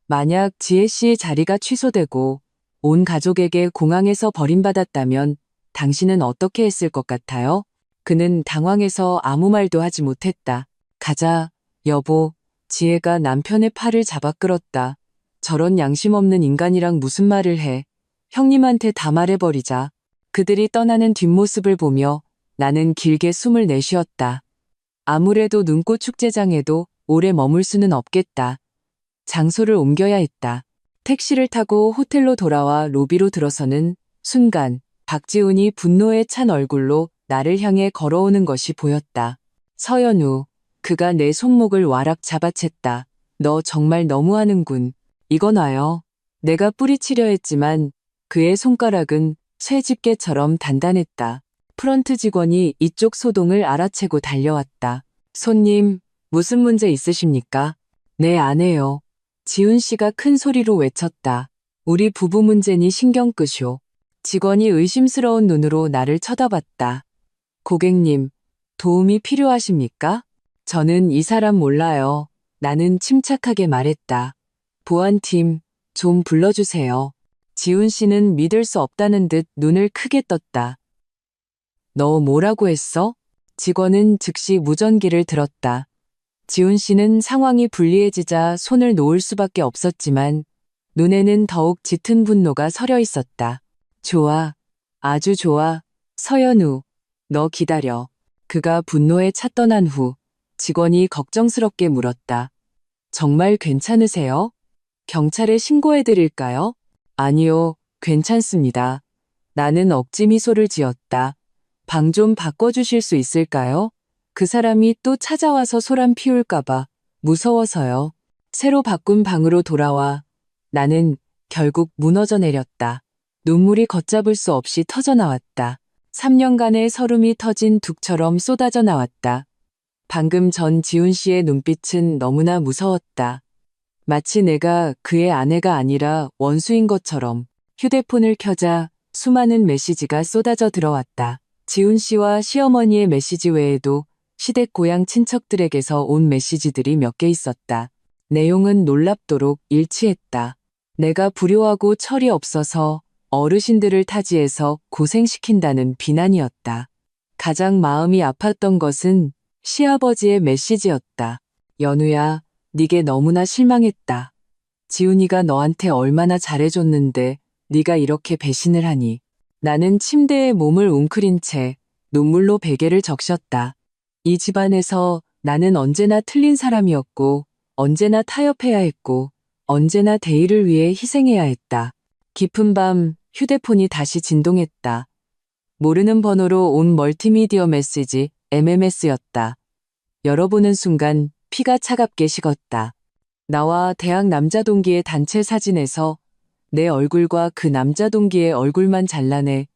[SPEAKER 1] 만약 지혜 씨의 자리가 취소되고 온 가족에게 공항에서 버림받았다면 당신은 어떻게 했을 것 같아요? 그는 당황해서 아무 말도 하지 못했다. 가자, 여보. 지혜가 남편의 팔을 잡아 끌었다. 저런 양심 없는 인간이랑 무슨 말을 해. 형님한테 다 말해버리자. 그들이 떠나는 뒷모습을 보며 나는 길게 숨을 내쉬었다. 아무래도 눈꽃 축제장에도 오래 머물 수는 없겠다. 장소를 옮겨야 했다. 택시를 타고 호텔로 돌아와 로비로 들어서는 순간 박지훈이 분노에 찬 얼굴로 나를 향해 걸어오는 것이 보였다. 서연우, 그가 내 손목을 와락 잡아챘다. 너 정말 너무하는군. 이거 놔요. 내가 뿌리치려 했지만 그의 손가락은 쇠집게처럼 단단했다. 프런트 직원이 이쪽 소동을 알아채고 달려왔다. 손님, 무슨 문제 있으십니까? 네, 아내요. 지훈 씨가 큰 소리로 외쳤다. 우리 부부 문제니 신경 끄쇼. 직원이 의심스러운 눈으로 나를 쳐다봤다. 고객님, 도움이 필요하십니까? 저는 이 사람 몰라요. 나는 침착하게 말했다. 보안팀, 좀 불러주세요. 지훈 씨는 믿을 수 없다는 듯 눈을 크게 떴다. 너 뭐라고 했어? 직원은 즉시 무전기를 들었다. 지훈 씨는 상황이 불리해지자 손을 놓을 수밖에 없었지만 눈에는 더욱 짙은 분노가 서려 있었다. 좋아. 아주 좋아. 서연우, 너 기다려. 그가 분노에 차 떠난 후 직원이 걱정스럽게 물었다. 정말 괜찮으세요? 경찰에 신고해드릴까요? 아니요, 괜찮습니다. 나는 억지 미소를 지었다. 방 좀 바꿔주실 수 있을까요? 그 사람이 또 찾아와서 소란 피울까봐 무서워서요. 새로 바꾼 방으로 돌아와 나는 결국 무너져 내렸다. 눈물이 걷잡을 수 없이 터져 나왔다. 3년간의 서름이 터진 둑처럼 쏟아져 나왔다. 방금 전 지훈 씨의 눈빛은 너무나 무서웠다. 마치 내가 그의 아내가 아니라 원수인 것처럼. 휴대폰을 켜자 수많은 메시지가 쏟아져 들어왔다. 지훈 씨와 시어머니의 메시지 외에도 시댁 고향 친척들에게서 온 메시지들이 몇 개 있었다. 내용은 놀랍도록 일치했다. 내가 불효하고 철이 없어서 어르신들을 타지에서 고생시킨다는 비난이었다. 가장 마음이 아팠던 것은 시아버지의 메시지였다. 연우야, 네게 너무나 실망했다. 지훈이가 너한테 얼마나 잘해줬는데 네가 이렇게 배신을 하니. 나는 침대에 몸을 웅크린 채 눈물로 베개를 적셨다. 이 집안에서 나는 언제나 틀린 사람이었고, 언제나 타협해야 했고, 언제나 대의를 위해 희생해야 했다. 깊은 밤 휴대폰이 다시 진동했다. 모르는 번호로 온 멀티미디어 메시지 MMS였다. 열어보는 순간 피가 차갑게 식었다. 나와 대학 남자 동기의 단체 사진에서 내 얼굴과 그 남자 동기의 얼굴만 잘라내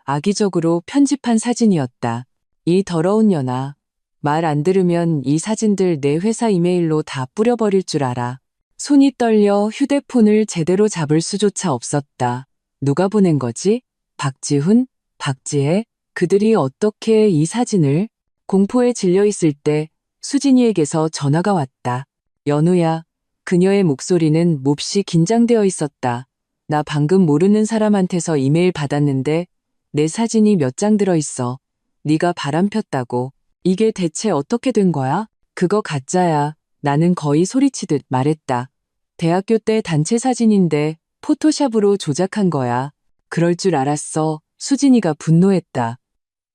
[SPEAKER 1] 악의적으로 편집한 사진이었다. 이 더러운 년아. 말 안 들으면 이 사진들 내 회사 이메일로 다 뿌려버릴 줄 알아. 손이 떨려 휴대폰을 제대로 잡을 수조차 없었다. 누가 보낸 거지? 박지훈? 박지혜? 그들이 어떻게 이 사진을? 공포에 질려 있을 때 수진이에게서 전화가 왔다. 연우야. 그녀의 목소리는 몹시 긴장되어 있었다. 나 방금 모르는 사람한테서 이메일 받았는데 내 사진이 몇 장 들어있어. 네가 바람 폈다고. 이게 대체 어떻게 된 거야? 그거 가짜야. 나는 거의 소리치듯 말했다. 대학교 때 단체 사진인데 포토샵으로 조작한 거야. 그럴 줄 알았어. 수진이가 분노했다.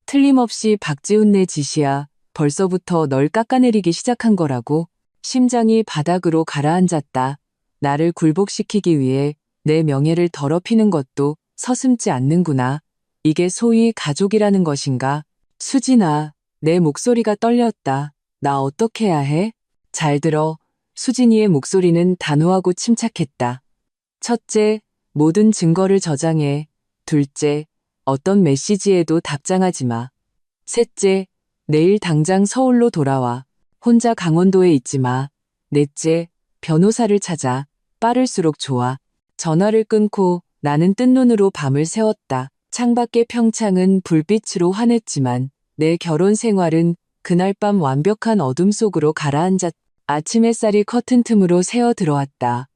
[SPEAKER 1] 틀림없이 박지훈 내 짓이야. 벌써부터 널 깎아내리기 시작한 거라고. 심장이 바닥으로 가라앉았다. 나를 굴복시키기 위해 내 명예를 더럽히는 것도 서슴지 않는구나. 이게 소위 가족이라는 것인가? 수진아, 내 목소리가 떨렸다. 나 어떻게 해야 해? 잘 들어. 수진이의 목소리는 단호하고 침착했다. 첫째, 모든 증거를 저장해. 둘째, 어떤 메시지에도 답장하지 마. 셋째, 내일 당장 서울로 돌아와. 혼자 강원도에 있지 마. 넷째, 변호사를 찾아. 빠를수록 좋아. 전화를 끊고 나는 뜬 눈으로 밤을 새웠다. 창밖의 평창은 불빛으로 환했지만 내 결혼 생활은 그날 밤 완벽한 어둠 속으로 가라앉았다. 아침 햇살이 커튼 틈으로 새어 들어왔다.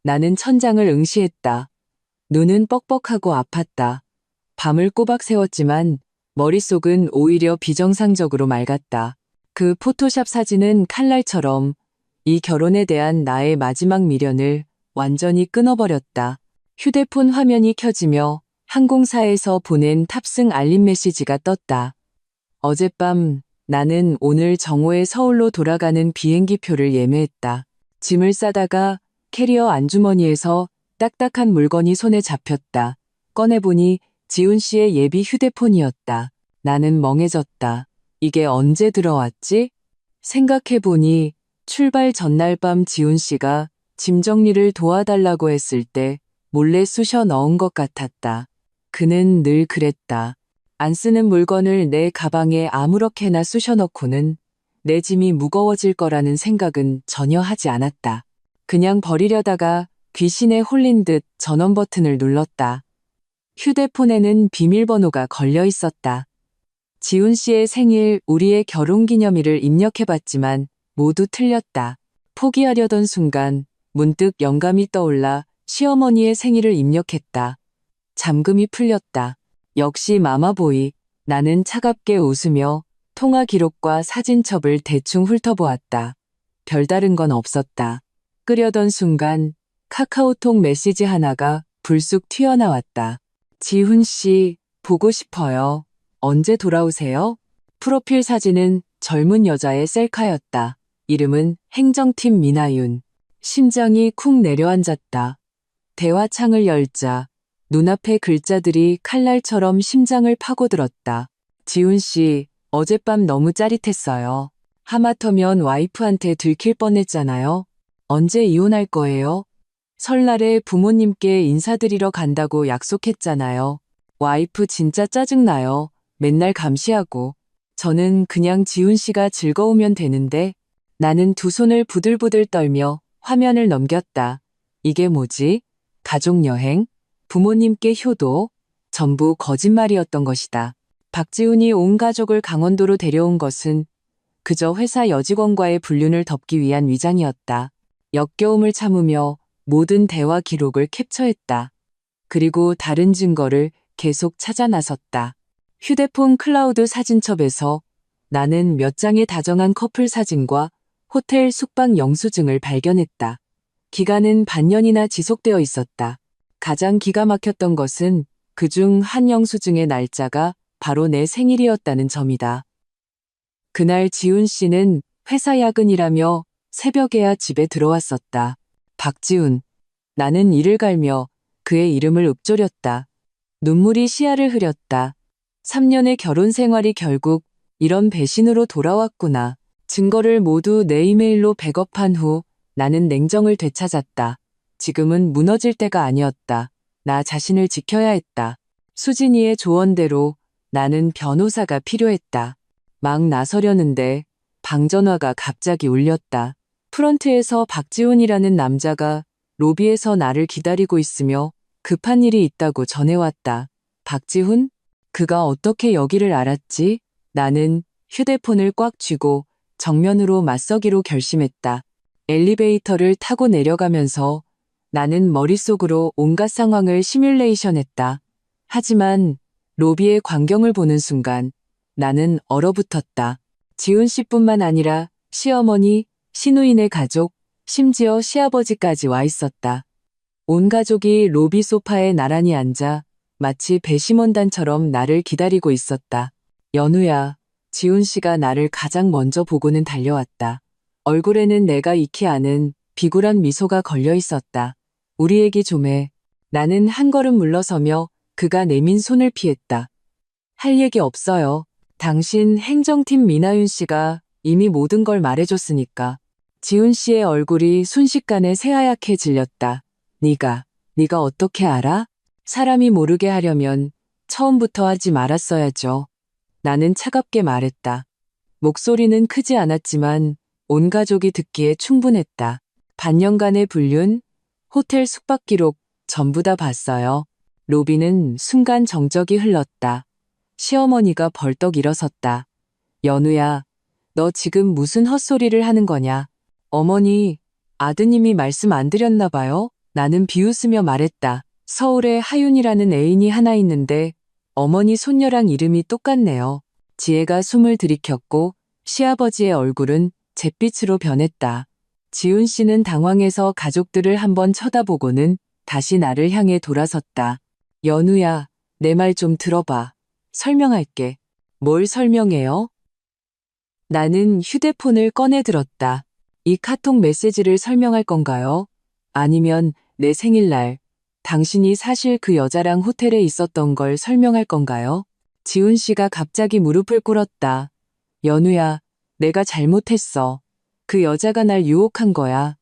[SPEAKER 1] 나는 천장을 응시했다. 눈은 뻑뻑하고 아팠다. 밤을 꼬박 새웠지만 머릿속은 오히려 비정상적으로 맑았다. 그 포토샵 사진은 칼날처럼 이 결혼에 대한 나의 마지막 미련을 완전히 끊어버렸다. 휴대폰 화면이 켜지며 항공사에서 보낸 탑승 알림 메시지가 떴다. 어젯밤 나는 오늘 정오에 서울로 돌아가는 비행기표를 예매했다. 짐을 싸다가 캐리어 안주머니에서 딱딱한 물건이 손에 잡혔다. 꺼내보니 지훈 씨의 예비 휴대폰이었다. 나는 멍해졌다. 이게 언제 들어왔지? 생각해보니 출발 전날 밤 지훈 씨가 짐 정리를 도와달라고 했을 때 몰래 쑤셔 넣은 것 같았다. 그는 늘 그랬다. 안 쓰는 물건을 내 가방에 아무렇게나 쑤셔 넣고는 내 짐이 무거워질 거라는 생각은 전혀 하지 않았다. 그냥 버리려다가 귀신에 홀린 듯 전원 버튼을 눌렀다. 휴대폰에는 비밀번호가 걸려 있었다. 지훈 씨의 생일, 우리의 결혼기념일을 입력해봤지만 모두 틀렸다. 포기하려던 순간 문득 영감이 떠올라 시어머니의 생일을 입력했다. 잠금이 풀렸다. 역시 마마보이. 나는 차갑게 웃으며 통화 기록과 사진첩을 대충 훑어보았다. 별다른 건 없었다. 끄려던 순간 카카오톡 메시지 하나가 불쑥 튀어나왔다. 지훈 씨, 보고 싶어요. 언제 돌아오세요? 프로필 사진은 젊은 여자의 셀카였다. 이름은 행정팀 미나윤. 심장이 쿵 내려앉았다. 대화창을 열자 눈앞의 글자들이 칼날처럼 심장을 파고들었다. 지훈 씨, 어젯밤 너무 짜릿했어요. 하마터면 와이프한테 들킬 뻔했잖아요. 언제 이혼할 거예요? 설날에 부모님께 인사드리러 간다고 약속했잖아요. 와이프 진짜 짜증나요. 맨날 감시하고. 저는 그냥 지훈 씨가 즐거우면 되는데. 나는 두 손을 부들부들 떨며 화면을 넘겼다. 이게 뭐지? 가족여행? 부모님께 효도? 전부 거짓말이었던 것이다. 박지훈이 온 가족을 강원도로 데려온 것은 그저 회사 여직원과의 불륜을 덮기 위한 위장이었다. 역겨움을 참으며 모든 대화 기록을 캡처했다. 그리고 다른 증거를 계속 찾아 나섰다. 휴대폰 클라우드 사진첩에서 나는 몇 장의 다정한 커플 사진과 호텔 숙박 영수증을 발견했다. 기간은 반년이나 지속되어 있었다. 가장 기가 막혔던 것은 그중 한 영수증의 날짜가 바로 내 생일이었다는 점이다. 그날 지훈 씨는 회사 야근이라며 새벽에야 집에 들어왔었다. 박지훈. 나는 이를 갈며 그의 이름을 읊조렸다. 눈물이 시야를 흐렸다. 3년의 결혼 생활이 결국 이런 배신으로 돌아왔구나. 증거를 모두 내 이메일로 백업한 후 나는 냉정을 되찾았다. 지금은 무너질 때가 아니었다. 나 자신을 지켜야 했다. 수진이의 조언대로 나는 변호사가 필요했다. 막 나서려는데 방전화가 갑자기 울렸다. 프런트에서 박지훈이라는 남자가 로비에서 나를 기다리고 있으며 급한 일이 있다고 전해왔다. 박지훈? 그가 어떻게 여기를 알았지? 나는 휴대폰을 꽉 쥐고 정면으로 맞서기로 결심했다. 엘리베이터를 타고 내려가면서 나는 머릿속으로 온갖 상황을 시뮬레이션했다. 하지만 로비의 광경을 보는 순간 나는 얼어붙었다. 지훈 씨뿐만 아니라 시어머니, 시누이네 가족, 심지어 시아버지까지 와 있었다. 온 가족이 로비 소파에 나란히 앉아 마치 배심원단처럼 나를 기다리고 있었다. 연우야, 지훈 씨가 나를 가장 먼저 보고는 달려왔다. 얼굴에는 내가 익히 아는 비굴한 미소가 걸려 있었다. 우리 얘기 좀 해. 나는 한 걸음 물러서며 그가 내민 손을 피했다. 할 얘기 없어요. 당신 행정팀 미나윤 씨가 이미 모든 걸 말해줬으니까. 지훈 씨의 얼굴이 순식간에 새하얗게 질렸다. 네가 어떻게 알아? 사람이 모르게 하려면 처음부터 하지 말았어야죠. 나는 차갑게 말했다. 목소리는 크지 않았지만 온 가족이 듣기에 충분했다. 반년간의 불륜, 호텔 숙박 기록 전부 다 봤어요. 로비는 순간 정적이 흘렀다. 시어머니가 벌떡 일어섰다. 연우야, 너 지금 무슨 헛소리를 하는 거냐? 어머니, 아드님이 말씀 안 드렸나 봐요? 나는 비웃으며 말했다. 서울에 하윤이라는 애인이 하나 있는데 어머니 손녀랑 이름이 똑같네요. 지혜가 숨을 들이켰고 시아버지의 얼굴은 잿빛으로 변했다. 지훈 씨는 당황해서 가족들을 한번 쳐다보고는 다시 나를 향해 돌아섰다. 연우야, 내 말 좀 들어봐. 설명할게. 뭘 설명해요? 나는 휴대폰을 꺼내 들었다. 이 카톡 메시지를 설명할 건가요? 아니면 내 생일날 당신이 사실 그 여자랑 호텔에 있었던 걸 설명할 건가요? 지훈 씨가 갑자기 무릎을 꿇었다. 연우야, 내가 잘못했어. 그 여자가 날 유혹한 거야.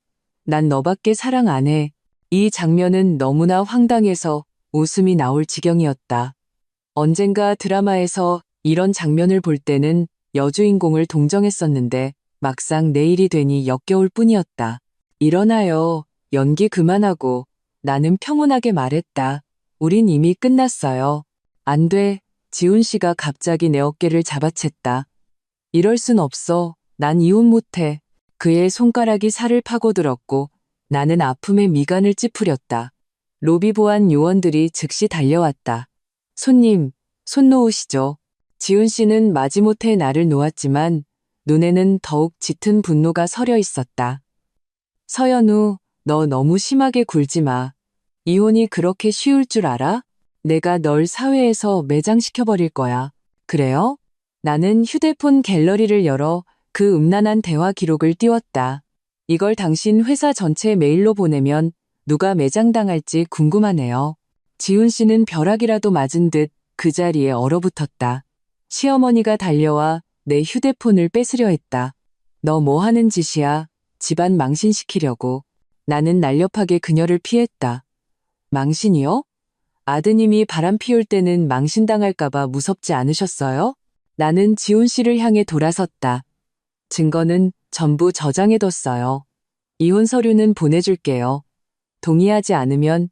[SPEAKER 1] 난 너밖에 사랑 안 해. 이 장면은 너무나 황당해서 웃음이 나올 지경이었다. 언젠가 드라마에서 이런 장면을 볼 때는 여주인공을 동정했었는데 막상 내 일이 되니 역겨울 뿐이었다. 일어나요. 연기 그만하고. 나는 평온하게 말했다. 우린 이미 끝났어요. 안 돼. 지훈 씨가 갑자기 내 어깨를 잡아챘다. 이럴 순 없어. 난 이혼 못해. 그의 손가락이 살을 파고들었고 나는 아픔에 미간을 찌푸렸다. 로비 보안 요원들이 즉시 달려왔다. 손님, 손 놓으시죠. 지훈 씨는 마지못해 나를 놓았지만 눈에는 더욱 짙은 분노가 서려 있었다. 서연우, 너 너무 심하게 굴지 마. 이혼이 그렇게 쉬울 줄 알아? 내가 널 사회에서 매장시켜버릴 거야. 그래요? 나는 휴대폰 갤러리를 열어 그 음란한 대화 기록을 띄웠다. 이걸 당신 회사 전체 메일로 보내면 누가 매장당할지 궁금하네요. 지훈 씨는 벼락이라도 맞은 듯 그 자리에 얼어붙었다. 시어머니가 달려와 내 휴대폰을 뺏으려 했다. 너 뭐 하는 짓이야? 집안 망신시키려고. 나는 날렵하게 그녀를 피했다. 망신이요? 아드님이 바람 피울 때는 망신당할까봐 무섭지 않으셨어요? 나는 지훈 씨를 향해 돌아섰다. 증거는 전부 저장해뒀어요. 이혼 서류는 보내줄게요. 동의하지 않으면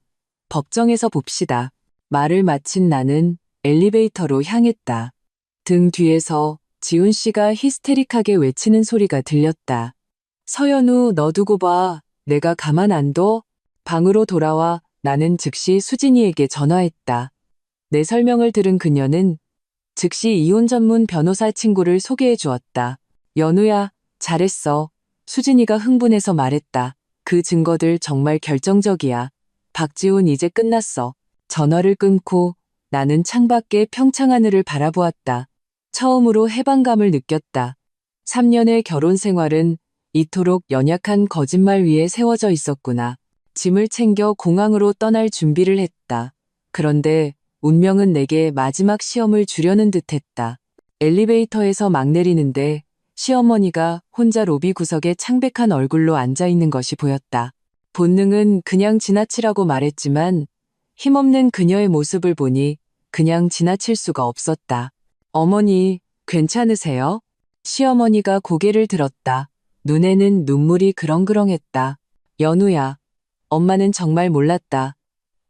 [SPEAKER 1] 법정에서 봅시다. 말을 마친 나는 엘리베이터로 향했다. 등 뒤에서 지훈 씨가 히스테릭하게 외치는 소리가 들렸다. 서연우, 너 두고 봐. 내가 가만 안 둬? 방으로 돌아와 나는 즉시 수진이에게 전화했다. 내 설명을 들은 그녀는 즉시 이혼 전문 변호사 친구를 소개해 주었다. 연우야, 잘했어. 수진이가 흥분해서 말했다. 그 증거들 정말 결정적이야. 박지훈 이제 끝났어. 전화를 끊고 나는 창밖에 평창하늘을 바라보았다. 처음으로 해방감을 느꼈다. 3년의 결혼 생활은 이토록 연약한 거짓말 위에 세워져 있었구나. 짐을 챙겨 공항으로 떠날 준비를 했다. 그런데 운명은 내게 마지막 시험을 주려는 듯했다. 엘리베이터에서 막 내리는데 시어머니가 혼자 로비 구석에 창백한 얼굴로 앉아 있는 것이 보였다. 본능은 그냥 지나치라고 말했지만 힘없는 그녀의 모습을 보니 그냥 지나칠 수가 없었다. 어머니, 괜찮으세요? 시어머니가 고개를 들었다. 눈에는 눈물이 그렁그렁했다. 연우야, 엄마는 정말 몰랐다.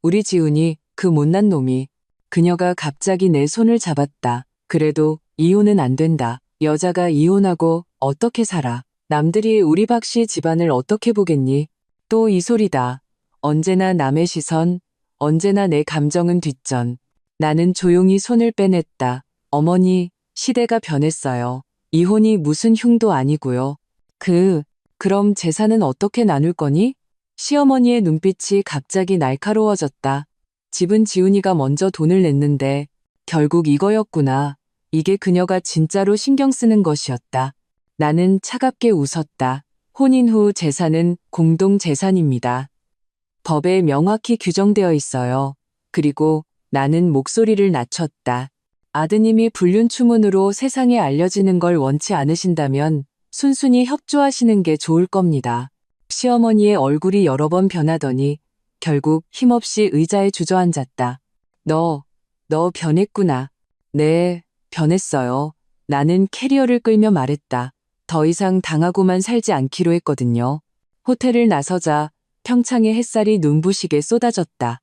[SPEAKER 1] 우리 지훈이 그 못난 놈이. 그녀가 갑자기 내 손을 잡았다. 그래도 이혼은 안 된다. 여자가 이혼하고 어떻게 살아? 남들이 우리 박씨 집안을 어떻게 보겠니? 또 이 소리다. 언제나 남의 시선, 언제나 내 감정은 뒷전. 나는 조용히 손을 빼냈다. 어머니, 시대가 변했어요. 이혼이 무슨 흉도 아니고요. 그럼 재산은 어떻게 나눌 거니? 시어머니의 눈빛이 갑자기 날카로워졌다. 집은 지훈이가 먼저 돈을 냈는데 결국 이거였구나. 이게 그녀가 진짜로 신경 쓰는 것이었다. 나는 차갑게 웃었다. 혼인 후 재산은 공동 재산입니다. 법에 명확히 규정되어 있어요. 그리고 나는 목소리를 낮췄다. 아드님이 불륜추문으로 세상에 알려지는 걸 원치 않으신다면 순순히 협조하시는 게 좋을 겁니다. 시어머니의 얼굴이 여러 번 변하더니 결국 힘없이 의자에 주저앉았다. 너 변했구나. 네, 변했어요. 나는 캐리어를 끌며 말했다. 더 이상 당하고만 살지 않기로 했거든요. 호텔을 나서자 평창의 햇살이 눈부시게 쏟아졌다.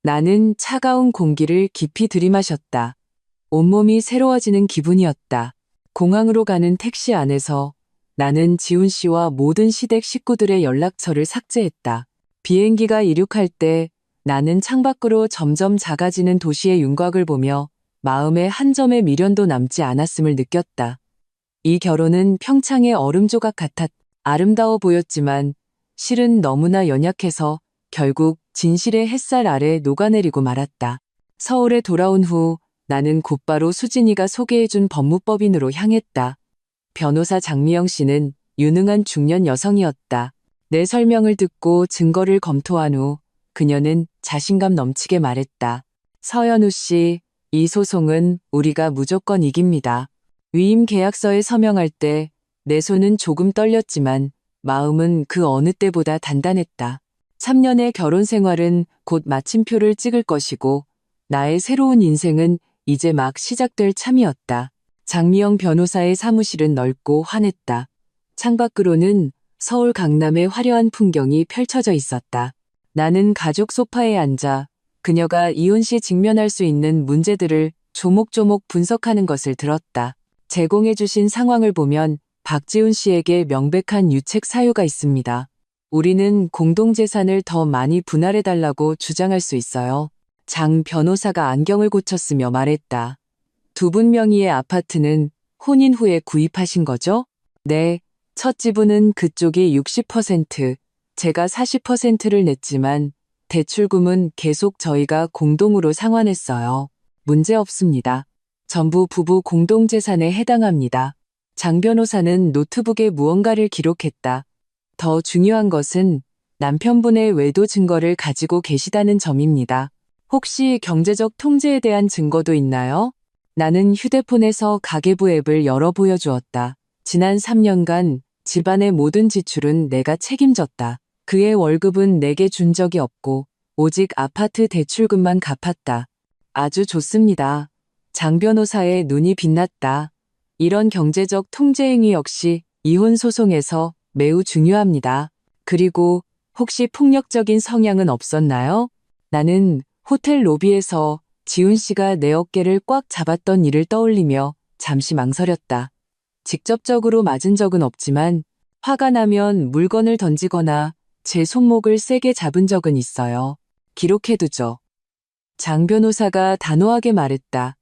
[SPEAKER 1] 나는 차가운 공기를 깊이 들이마셨다. 온몸이 새로워지는 기분이었다. 공항으로 가는 택시 안에서 나는 지훈 씨와 모든 시댁 식구들의 연락처를 삭제했다. 비행기가 이륙할 때 나는 창밖으로 점점 작아지는 도시의 윤곽을 보며 마음에 한 점의 미련도 남지 않았음을 느꼈다. 이 결혼은 평창의 얼음 조각 같았 아름다워 보였지만 실은 너무나 연약해서 결국 진실의 햇살 아래 녹아내리고 말았다. 서울에 돌아온 후 나는 곧바로 수진이가 소개해준 법무법인으로 향했다. 변호사 장미영 씨는 유능한 중년 여성이었다. 내 설명을 듣고 증거를 검토한 후 그녀는 자신감 넘치게 말했다. 서연우 씨, 이 소송은 우리가 무조건 이깁니다. 위임 계약서에 서명할 때 내 손은 조금 떨렸지만 마음은 그 어느 때보다 단단했다. 3년의 결혼 생활은 곧 마침표를 찍을 것이고 나의 새로운 인생은 이제 막 시작될 참이었다. 장미영 변호사의 사무실은 넓고 환했다. 창밖으로는 서울 강남의 화려한 풍경이 펼쳐져 있었다. 나는 가죽 소파에 앉아 그녀가 이혼 시 직면할 수 있는 문제들을 조목조목 분석하는 것을 들었다. 제공해주신 상황을 보면 박지훈 씨에게 명백한 유책 사유가 있습니다. 우리는 공동재산을 더 많이 분할해달라고 주장할 수 있어요. 장 변호사가 안경을 고쳤으며 말했다. 두 분 명의의 아파트는 혼인 후에 구입하신 거죠? 네, 첫 지분은 그쪽이 60%, 제가 40%를 냈지만 대출금은 계속 저희가 공동으로 상환했어요. 문제 없습니다. 전부 부부 공동재산에 해당합니다. 장 변호사는 노트북에 무언가를 기록했다. 더 중요한 것은 남편분의 외도 증거를 가지고 계시다는 점입니다. 혹시 경제적 통제에 대한 증거도 있나요? 나는 휴대폰에서 가계부 앱을 열어 보여주었다. 지난 3년간 집안의 모든 지출은 내가 책임졌다. 그의 월급은 내게 준 적이 없고 오직 아파트 대출금만 갚았다. 아주 좋습니다. 장 변호사의 눈이 빛났다. 이런 경제적 통제 행위 역시 이혼 소송에서 매우 중요합니다. 그리고 혹시 폭력적인 성향은 없었나요? 나는 호텔 로비에서 지훈 씨가 내 어깨를 꽉 잡았던 일을 떠올리며 잠시 망설였다. 직접적으로 맞은 적은 없지만 화가 나면 물건을 던지거나 제 손목을 세게 잡은 적은 있어요. 기록해두죠. 장 변호사가 단호하게 말했다.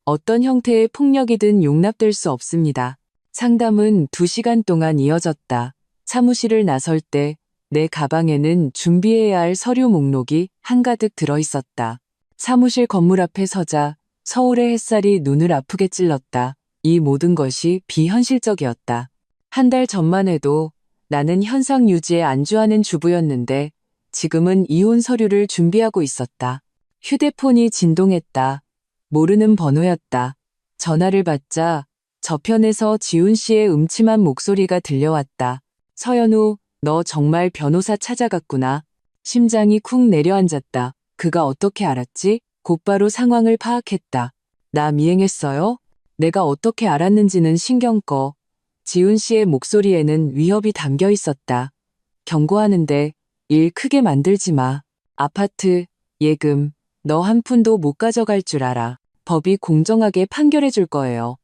[SPEAKER 1] 어떤 형태의 폭력이든 용납될 수 없습니다. 상담은 2시간 동안 이어졌다. 사무실을 나설 때 내 가방에는 준비해야 할 서류 목록이 한가득 들어있었다. 사무실 건물 앞에 서자 서울의 햇살이 눈을 아프게 찔렀다. 이 모든 것이 비현실적이었다. 한 달 전만 해도 나는 현상 유지에 안주하는 주부였는데 지금은 이혼 서류를 준비하고 있었다. 휴대폰이 진동했다. 모르는 번호였다. 전화를 받자 저편에서 지훈 씨의 음침한 목소리가 들려왔다. 서연우, 너 정말 변호사 찾아갔구나. 심장이 쿵 내려앉았다. 그가 어떻게 알았지? 곧바로 상황을 파악했다. 나 미행했어요? 내가 어떻게 알았는지는 신경 꺼. 지훈 씨의 목소리에는 위협이 담겨 있었다. 경고하는데 일 크게 만들지 마. 아파트, 예금, 너 한 푼도 못 가져갈 줄 알아. 법이 공정하게 판결해 줄 거예요.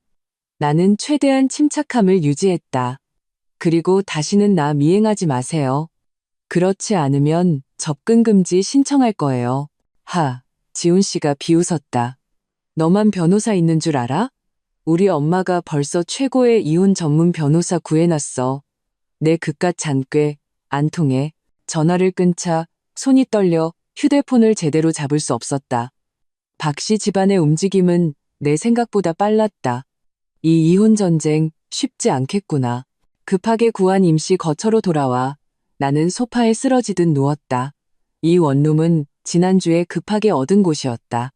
[SPEAKER 1] 나는 최대한 침착함을 유지했다. 그리고 다시는 나 미행하지 마세요. 그렇지 않으면 접근 금지 신청할 거예요. 지훈 씨가 비웃었다. 너만 변호사 있는 줄 알아? 우리 엄마가 벌써 최고의 이혼 전문 변호사 구해놨어. 내 그깟 잔꾀, 안 통해. 전화를 끊자 손이 떨려 휴대폰을 제대로 잡을 수 없었다. 박 씨 집안의 움직임은 내 생각보다 빨랐다. 이 이혼 전쟁 쉽지 않겠구나. 급하게 구한 임시 거처로 돌아와 나는 소파에 쓰러지듯 누웠다. 이 원룸은 지난주에 급하게 얻은 곳이었다.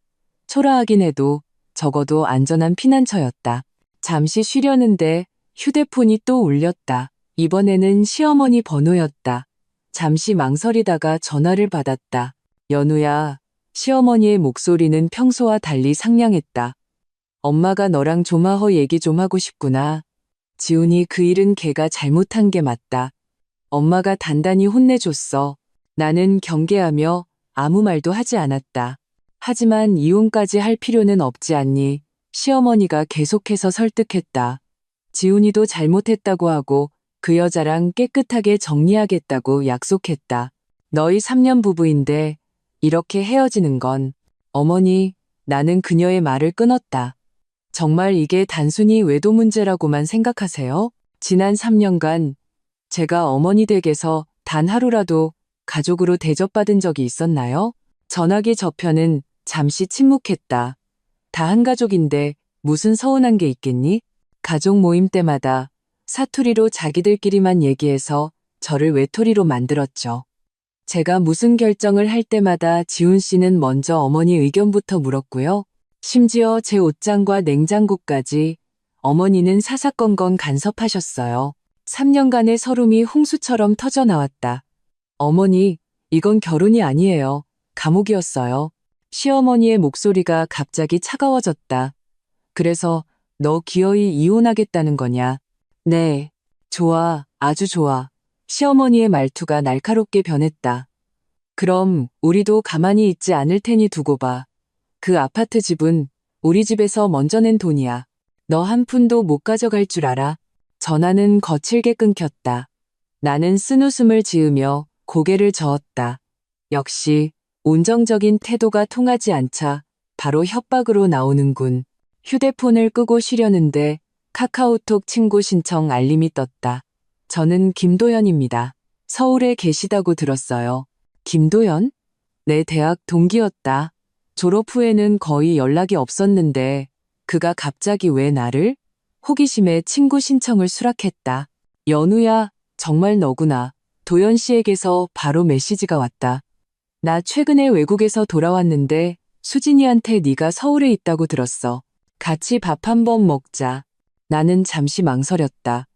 [SPEAKER 1] 초라하긴 해도 적어도 안전한 피난처였다. 잠시 쉬려는데 휴대폰이 또 울렸다. 이번에는 시어머니 번호였다. 잠시 망설이다가 전화를 받았다. 연우야, 시어머니의 목소리는 평소와 달리 상냥했다. 엄마가 너랑 조마허 얘기 좀 하고 싶구나. 지훈이 그 일은 걔가 잘못한 게 맞다. 엄마가 단단히 혼내줬어. 나는 경계하며 아무 말도 하지 않았다. 하지만 이혼까지 할 필요는 없지 않니? 시어머니가 계속해서 설득했다. 지훈이도 잘못했다고 하고 그 여자랑 깨끗하게 정리하겠다고 약속했다. 너희 3년 부부인데 이렇게 헤어지는 건. 어머니, 나는 그녀의 말을 끊었다. 정말 이게 단순히 외도 문제라고만 생각하세요? 지난 3년간 제가 어머니 댁에서 단 하루라도 가족으로 대접받은 적이 있었나요? 전화기 저편은 잠시 침묵했다. 다 한 가족인데 무슨 서운한 게 있겠니? 가족 모임 때마다 사투리로 자기들끼리만 얘기해서 저를 외톨이로 만들었죠. 제가 무슨 결정을 할 때마다 지훈 씨는 먼저 어머니 의견부터 물었고요. 심지어 제 옷장과 냉장고까지 어머니는 사사건건 간섭하셨어요. 3년간의 서름이 홍수처럼 터져나왔다. 어머니, 이건 결혼이 아니에요. 감옥이었어요. 시어머니의 목소리가 갑자기 차가워졌다. 그래서 너 기어이 이혼하겠다는 거냐? 네, 좋아, 아주 좋아. 시어머니의 말투가 날카롭게 변했다. 그럼 우리도 가만히 있지 않을 테니 두고 봐. 그 아파트 집은 우리 집에서 먼저 낸 돈이야. 너 한 푼도 못 가져갈 줄 알아. 전화는 거칠게 끊겼다. 나는 쓴웃음을 지으며 고개를 저었다. 역시 온정적인 태도가 통하지 않자 바로 협박으로 나오는군. 휴대폰을 끄고 쉬려는데 카카오톡 친구 신청 알림이 떴다. 저는 김도연입니다. 서울에 계시다고 들었어요. 김도연? 내 대학 동기였다. 졸업 후에는 거의 연락이 없었는데 그가 갑자기 왜 나를? 호기심에 친구 신청을 수락했다. 연우야, 정말 너구나. 도연 씨에게서 바로 메시지가 왔다. 나 최근에 외국에서 돌아왔는데 수진이한테 네가 서울에 있다고 들었어. 같이 밥 한번 먹자. 나는 잠시 망설였다.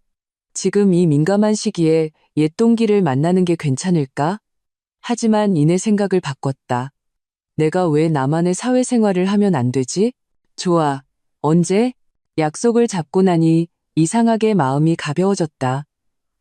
[SPEAKER 1] 지금 이 민감한 시기에 옛 동기를 만나는 게 괜찮을까? 하지만 이내 생각을 바꿨다. 내가 왜 나만의 사회생활을 하면 안 되지? 좋아. 언제? 약속을 잡고 나니 이상하게 마음이 가벼워졌다.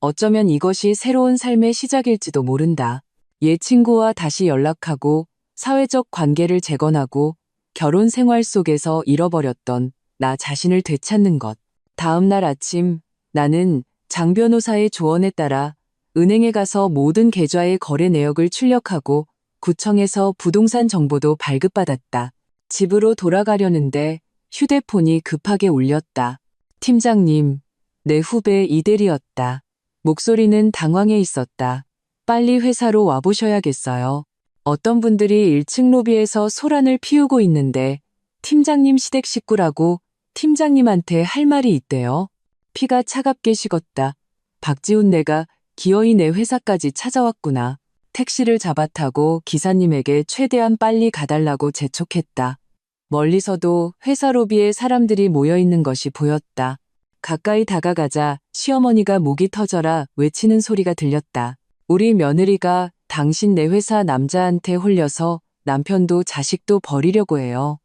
[SPEAKER 1] 어쩌면 이것이 새로운 삶의 시작일지도 모른다. 옛 친구와 다시 연락하고 사회적 관계를 재건하고 결혼 생활 속에서 잃어버렸던 나 자신을 되찾는 것. 다음 날 아침 나는 장 변호사의 조언에 따라 은행에 가서 모든 계좌의 거래 내역을 출력하고 구청에서 부동산 정보도 발급받았다. 집으로 돌아가려는데 휴대폰이 급하게 울렸다. 팀장님, 내 후배 이대리였다. 목소리는 당황해 있었다. 빨리 회사로 와보셔야겠어요. 어떤 분들이 1층 로비에서 소란을 피우고 있는데 팀장님 시댁 식구라고 팀장님한테 할 말이 있대요. 피가 차갑게 식었다. 박지훈 내가 기어이 내 회사까지 찾아왔구나. 택시를 잡아타고 기사님에게 최대한 빨리 가달라고 재촉했다. 멀리서도 회사 로비에 사람들이 모여 있는 것이 보였다. 가까이 다가가자 시어머니가 목이 터져라 외치는 소리가 들렸다. 우리 며느리가 당신 내 회사 남자한테 홀려서 남편도 자식도 버리려고 해요.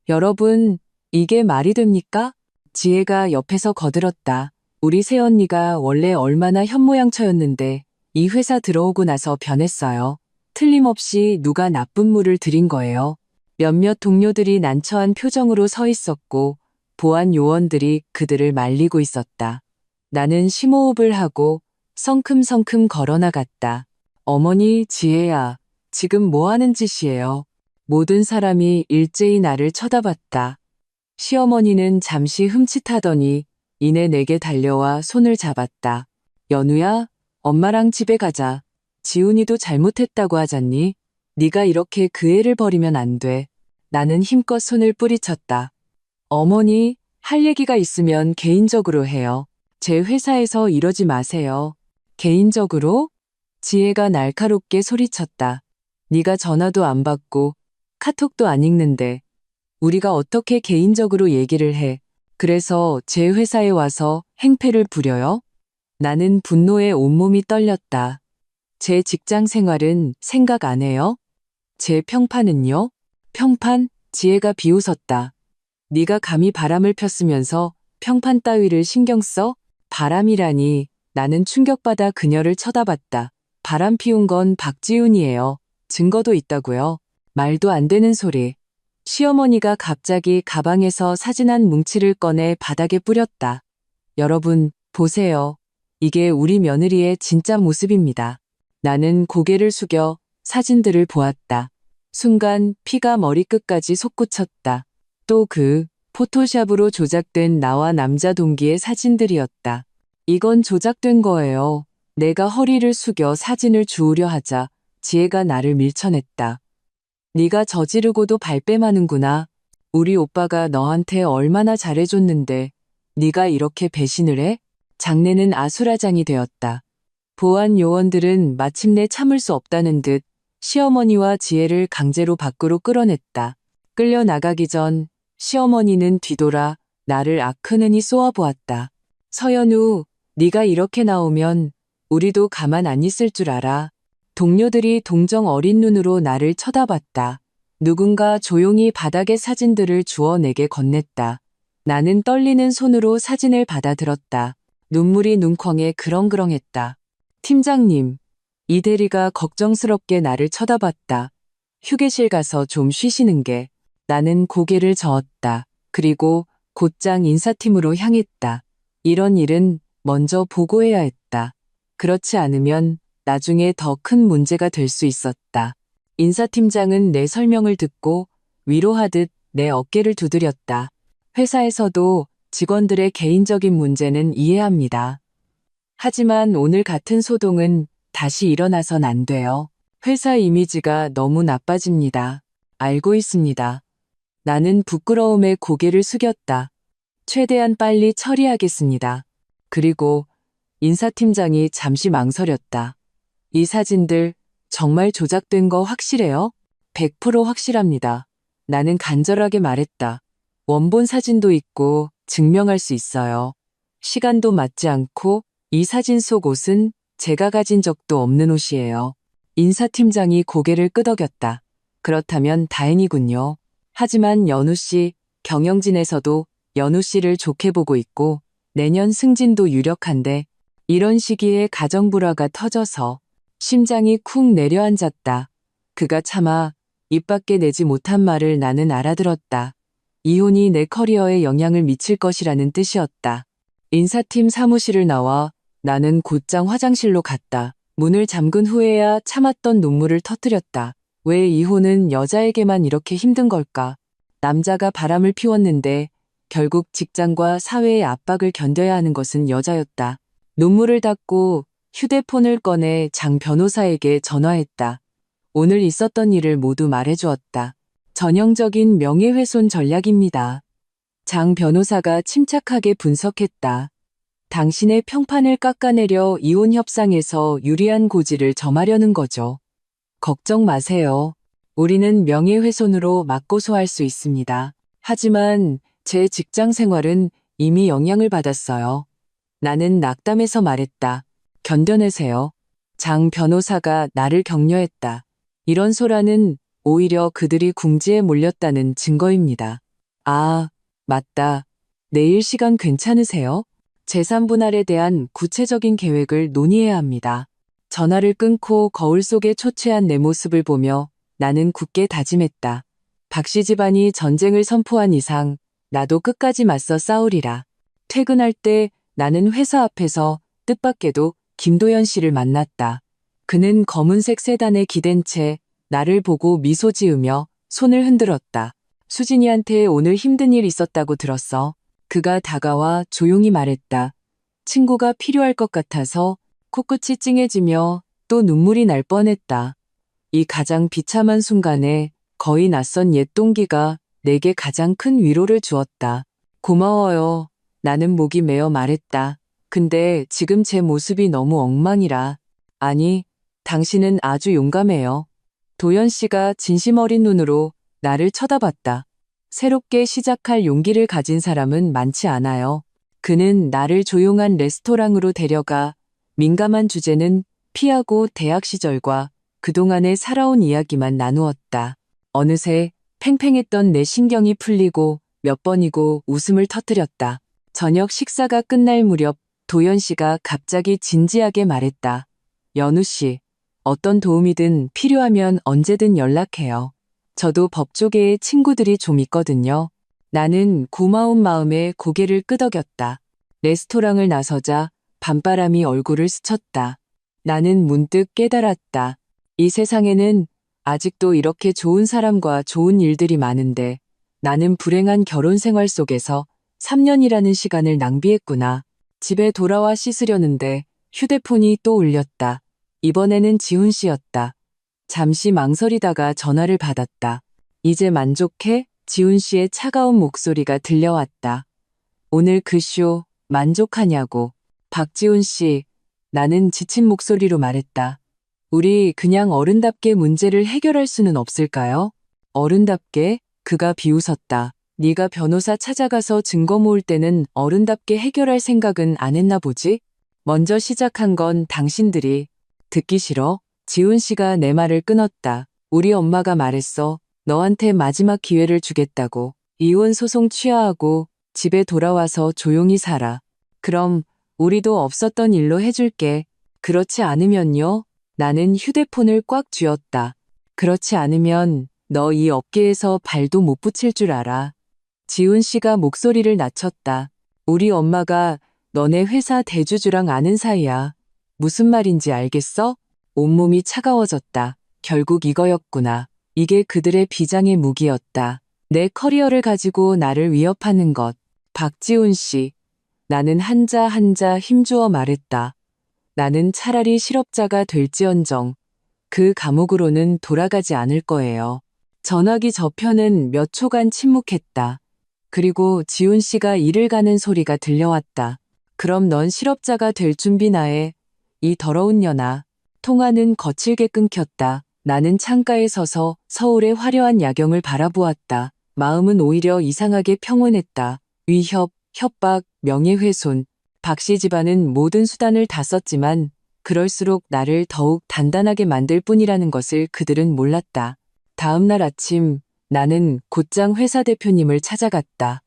[SPEAKER 1] 여러분, 이게 말이 됩니까? 지혜가 옆에서 거들었다. 우리 새언니가 원래 얼마나 현모양처였는데 이 회사 들어오고 나서 변했어요. 틀림없이 누가 나쁜 물을 들인 거예요. 몇몇 동료들이 난처한 표정으로 서 있었고 보안 요원들이 그들을 말리고 있었다. 나는 심호흡을 하고 성큼성큼 걸어나갔다. 어머니, 지혜야, 지금 뭐 하는 짓이에요? 모든 사람이 일제히 나를 쳐다봤다. 시어머니는 잠시 흠칫하더니 이내 내게 달려와 손을 잡았다. 연우야, 엄마랑 집에 가자. 지훈이도 잘못했다고 하잖니? 네가 이렇게 그 애를 버리면 안 돼. 나는 힘껏 손을 뿌리쳤다. 어머니, 할 얘기가 있으면 개인적으로 해요. 제 회사에서 이러지 마세요. 개인적으로? 지혜가 날카롭게 소리쳤다. 네가 전화도 안 받고 카톡도 안 읽는데 우리가 어떻게 개인적으로 얘기를 해. 그래서 제 회사에 와서 행패를 부려요? 나는 분노에 온몸이 떨렸다. 제 직장 생활은 생각 안 해요? 제 평판은요? 평판? 지혜가 비웃었다. 네가 감히 바람을 폈으면서 평판 따위를 신경 써? 바람이라니. 나는 충격받아 그녀를 쳐다봤다. 바람 피운 건 박지훈이에요. 증거도 있다고요. 말도 안 되는 소리. 시어머니가 갑자기 가방에서 사진 한 뭉치를 꺼내 바닥에 뿌렸다. 여러분, 보세요. 이게 우리 며느리의 진짜 모습입니다. 나는 고개를 숙여 사진들을 보았다. 순간 피가 머리끝까지 솟구쳤다. 또 그 포토샵으로 조작된 나와 남자 동기의 사진들이었다. 이건 조작된 거예요. 내가 허리를 숙여 사진을 주우려 하자 지혜가 나를 밀쳐냈다. 네가 저지르고도 발뺌하는구나. 우리 오빠가 너한테 얼마나 잘해줬는데 네가 이렇게 배신을 해? 장내는 아수라장이 되었다. 보안 요원들은 마침내 참을 수 없다는 듯 시어머니와 지혜를 강제로 밖으로 끌어냈다. 끌려 나가기 전 시어머니는 뒤돌아 나를 아크느니 쏘아보았다. 서연우, 네가 이렇게 나오면 우리도 가만 안 있을 줄 알아. 동료들이 동정 어린 눈으로 나를 쳐다봤다. 누군가 조용히 바닥의 사진들을 주워 내게 건넸다. 나는 떨리는 손으로 사진을 받아들었다. 눈물이 눈眶에 그렁그렁했다. 팀장님, 이 대리가 걱정스럽게 나를 쳐다봤다. 휴게실 가서 좀 쉬시는 게. 나는 고개를 저었다. 그리고 곧장 인사팀으로 향했다. 이런 일은 먼저 보고해야 했다. 그렇지 않으면 나중에 더 큰 문제가 될 수 있었다. 인사팀장은 내 설명을 듣고 위로하듯 내 어깨를 두드렸다. 회사에서도 직원들의 개인적인 문제는 이해합니다. 하지만 오늘 같은 소동은 다시 일어나선 안 돼요. 회사 이미지가 너무 나빠집니다. 알고 있습니다. 나는 부끄러움에 고개를 숙였다. 최대한 빨리 처리하겠습니다. 그리고 인사팀장이 잠시 망설였다. 이 사진들 정말 조작된 거 확실해요? 100% 확실합니다. 나는 간절하게 말했다. 원본 사진도 있고 증명할 수 있어요. 시간도 맞지 않고 이 사진 속 옷은 제가 가진 적도 없는 옷이에요. 인사팀장이 고개를 끄덕였다. 그렇다면 다행이군요. 하지만 연우 씨, 경영진에서도 연우 씨를 좋게 보고 있고 내년 승진도 유력한데 이런 시기에 가정불화가 터져서 심장이 쿵 내려앉았다. 그가 차마 입 밖에 내지 못한 말을 나는 알아들었다. 이혼이 내 커리어에 영향을 미칠 것이라는 뜻이었다. 인사팀 사무실을 나와 나는 곧장 화장실로 갔다. 문을 잠근 후에야 참았던 눈물을 터뜨렸다. 왜 이혼은 여자에게만 이렇게 힘든 걸까? 남자가 바람을 피웠는데 결국 직장과 사회의 압박을 견뎌야 하는 것은 여자였다. 눈물을 닦고 휴대폰을 꺼내 장 변호사에게 전화했다. 오늘 있었던 일을 모두 말해주었다. 전형적인 명예훼손 전략입니다. 장 변호사가 침착하게 분석했다. 당신의 평판을 깎아내려 이혼 협상에서 유리한 고지를 점하려는 거죠. 걱정 마세요. 우리는 명예훼손으로 맞고소할 수 있습니다. 하지만 제 직장 생활은 이미 영향을 받았어요. 나는 낙담해서 말했다. 견뎌내세요. 장 변호사가 나를 격려했다. 이런 소란은 오히려 그들이 궁지에 몰렸다는 증거입니다. 아, 맞다. 내일 시간 괜찮으세요? 재산 분할에 대한 구체적인 계획을 논의해야 합니다. 전화를 끊고 거울 속에 초췌한 내 모습을 보며 나는 굳게 다짐했다. 박씨 집안이 전쟁을 선포한 이상 나도 끝까지 맞서 싸우리라. 퇴근할 때 나는 회사 앞에서 뜻밖에도 김도연 씨를 만났다. 그는 검은색 세단에 기댄 채 나를 보고 미소 지으며 손을 흔들었다. 수진이한테 오늘 힘든 일 있었다고 들었어. 그가 다가와 조용히 말했다. 친구가 필요할 것 같아서 코끝이 찡해지며 또 눈물이 날 뻔했다. 이 가장 비참한 순간에 거의 낯선 옛 동기가 내게 가장 큰 위로를 주었다. 고마워요. 나는 목이 메어 말했다. 근데 지금 제 모습이 너무 엉망이라. 아니, 당신은 아주 용감해요. 도연 씨가 진심 어린 눈으로 나를 쳐다봤다. 새롭게 시작할 용기를 가진 사람은 많지 않아요. 그는 나를 조용한 레스토랑으로 데려가 민감한 주제는 피하고 대학 시절과 그동안의 살아온 이야기만 나누었다. 어느새 팽팽했던 내 신경이 풀리고 몇 번이고 웃음을 터뜨렸다. 저녁 식사가 끝날 무렵 도연 씨가 갑자기 진지하게 말했다. 연우 씨, 어떤 도움이든 필요하면 언제든 연락해요. 저도 법조계에 친구들이 좀 있거든요. 나는 고마운 마음에 고개를 끄덕였다. 레스토랑을 나서자 밤바람이 얼굴을 스쳤다. 나는 문득 깨달았다. 이 세상에는 아직도 이렇게 좋은 사람과 좋은 일들이 많은데 나는 불행한 결혼 생활 속에서 3년이라는 시간을 낭비했구나. 집에 돌아와 씻으려는데 휴대폰이 또 울렸다. 이번에는 지훈 씨였다. 잠시 망설이다가 전화를 받았다. 이제 만족해? 지훈 씨의 차가운 목소리가 들려왔다. 오늘 그 쇼 만족하냐고. 박지훈 씨, 나는 지친 목소리로 말했다. 우리 그냥 어른답게 문제를 해결할 수는 없을까요? 어른답게? 그가 비웃었다. 네가 변호사 찾아가서 증거 모을 때는 어른답게 해결할 생각은 안 했나 보지? 먼저 시작한 건 당신들이. 듣기 싫어? 지훈 씨가 내 말을 끊었다. 우리 엄마가 말했어. 너한테 마지막 기회를 주겠다고. 이혼 소송 취하하고 집에 돌아와서 조용히 살아. 그럼 우리도 없었던 일로 해줄게. 그렇지 않으면요? 나는 휴대폰을 꽉 쥐었다. 그렇지 않으면 너 이 업계에서 발도 못 붙일 줄 알아. 지훈 씨가 목소리를 낮췄다. 우리 엄마가 너네 회사 대주주랑 아는 사이야. 무슨 말인지 알겠어? 온몸이 차가워졌다. 결국 이거였구나. 이게 그들의 비장의 무기였다. 내 커리어를 가지고 나를 위협하는 것. 박지훈 씨. 나는 한자 한자 힘주어 말했다. 나는 차라리 실업자가 될지언정 그 감옥으로는 돌아가지 않을 거예요. 전화기 저편은 몇 초간 침묵했다. 그리고 지훈 씨가 일을 가는 소리가 들려왔다. 그럼 넌 실업자가 될 준비나 해. 이 더러운 년아. 통화는 거칠게 끊겼다. 나는 창가에 서서 서울의 화려한 야경을 바라보았다. 마음은 오히려 이상하게 평온했다. 위협, 협박, 명예훼손. 박씨 집안은 모든 수단을 다 썼지만 그럴수록 나를 더욱 단단하게 만들 뿐이라는 것을 그들은 몰랐다. 다음 날 아침 나는 곧장 회사 대표님을 찾아갔다.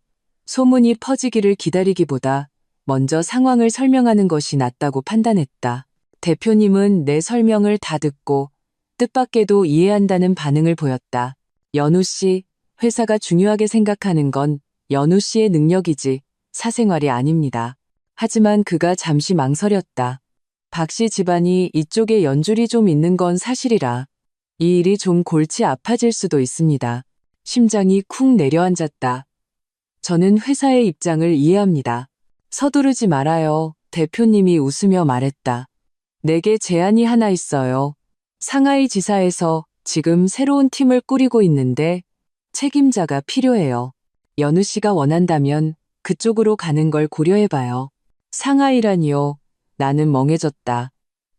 [SPEAKER 1] 소문이 퍼지기를 기다리기보다 먼저 상황을 설명하는 것이 낫다고 판단했다. 대표님은 내 설명을 다 듣고 뜻밖에도 이해한다는 반응을 보였다. 연우 씨, 회사가 중요하게 생각하는 건 연우 씨의 능력이지 사생활이 아닙니다. 하지만 그가 잠시 망설였다. 박씨 집안이 이쪽에 연줄이 좀 있는 건 사실이라 이 일이 좀 골치 아파질 수도 있습니다. 심장이 쿵 내려앉았다. 저는 회사의 입장을 이해합니다. 서두르지 말아요. 대표님이 웃으며 말했다. 내게 제안이 하나 있어요. 상하이 지사에서 지금 새로운 팀을 꾸리고 있는데 책임자가 필요해요. 연우 씨가 원한다면 그쪽으로 가는 걸 고려해봐요. 상하이라니요. 나는 멍해졌다.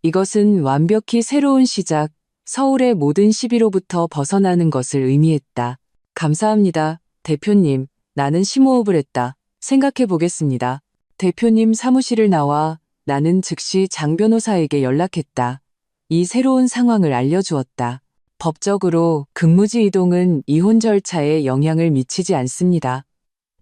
[SPEAKER 1] 이것은 완벽히 새로운 시작, 서울의 모든 시비로부터 벗어나는 것을 의미했다. 감사합니다, 대표님. 나는 심호흡을 했다. 생각해 보겠습니다. 대표님 사무실을 나와 나는 즉시 장 변호사에게 연락했다. 이 새로운 상황을 알려주었다. 법적으로 근무지 이동은 이혼 절차에 영향을 미치지 않습니다.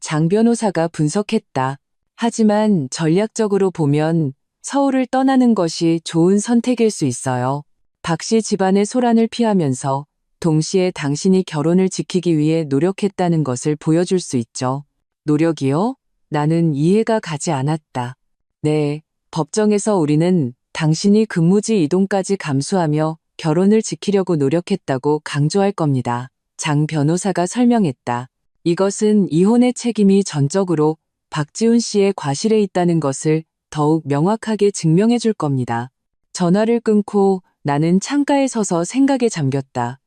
[SPEAKER 1] 장 변호사가 분석했다. 하지만 전략적으로 보면 서울을 떠나는 것이 좋은 선택일 수 있어요. 박 씨 집안의 소란을 피하면서 동시에 당신이 결혼을 지키기 위해 노력했다는 것을 보여줄 수 있죠. 노력이요? 나는 이해가 가지 않았다. 네, 법정에서 우리는 당신이 근무지 이동까지 감수하며 결혼을 지키려고 노력했다고 강조할 겁니다. 장 변호사가 설명했다. 이것은 이혼의 책임이 전적으로 박지훈 씨의 과실에 있다는 것을 더욱 명확하게 증명해 줄 겁니다. 전화를 끊고 나는 창가에 서서 생각에 잠겼다.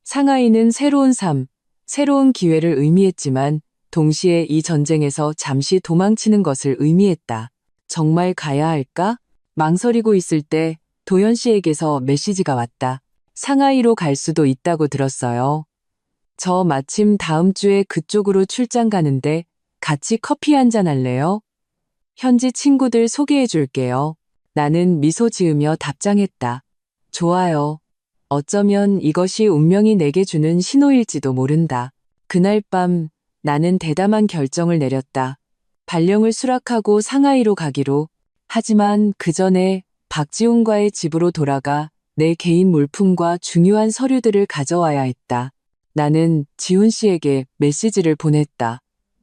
[SPEAKER 1] 상하이는 새로운 삶, 새로운 기회를 의미했지만 동시에 이 전쟁에서 잠시 도망치는 것을 의미했다. 정말 가야 할까? 망설이고 있을 때 도연 씨에게서 메시지가 왔다. 상하이로 갈 수도 있다고 들었어요. 저 마침 다음 주에 그쪽으로 출장 가는데 같이 커피 한잔 할래요? 현지 친구들 소개해 줄게요. 나는 미소 지으며 답장했다. 좋아요. 어쩌면 이것이 운명이 내게 주는 신호일지도 모른다. 그날 밤 나는 대담한 결정을 내렸다. 발령을 수락하고 상하이로 가기로. 하지만 그 전에 박지훈과의 집으로 돌아가 내 개인 물품과 중요한 서류들을 가져와야 했다. 나는 지훈 씨에게 메시지를 보냈다.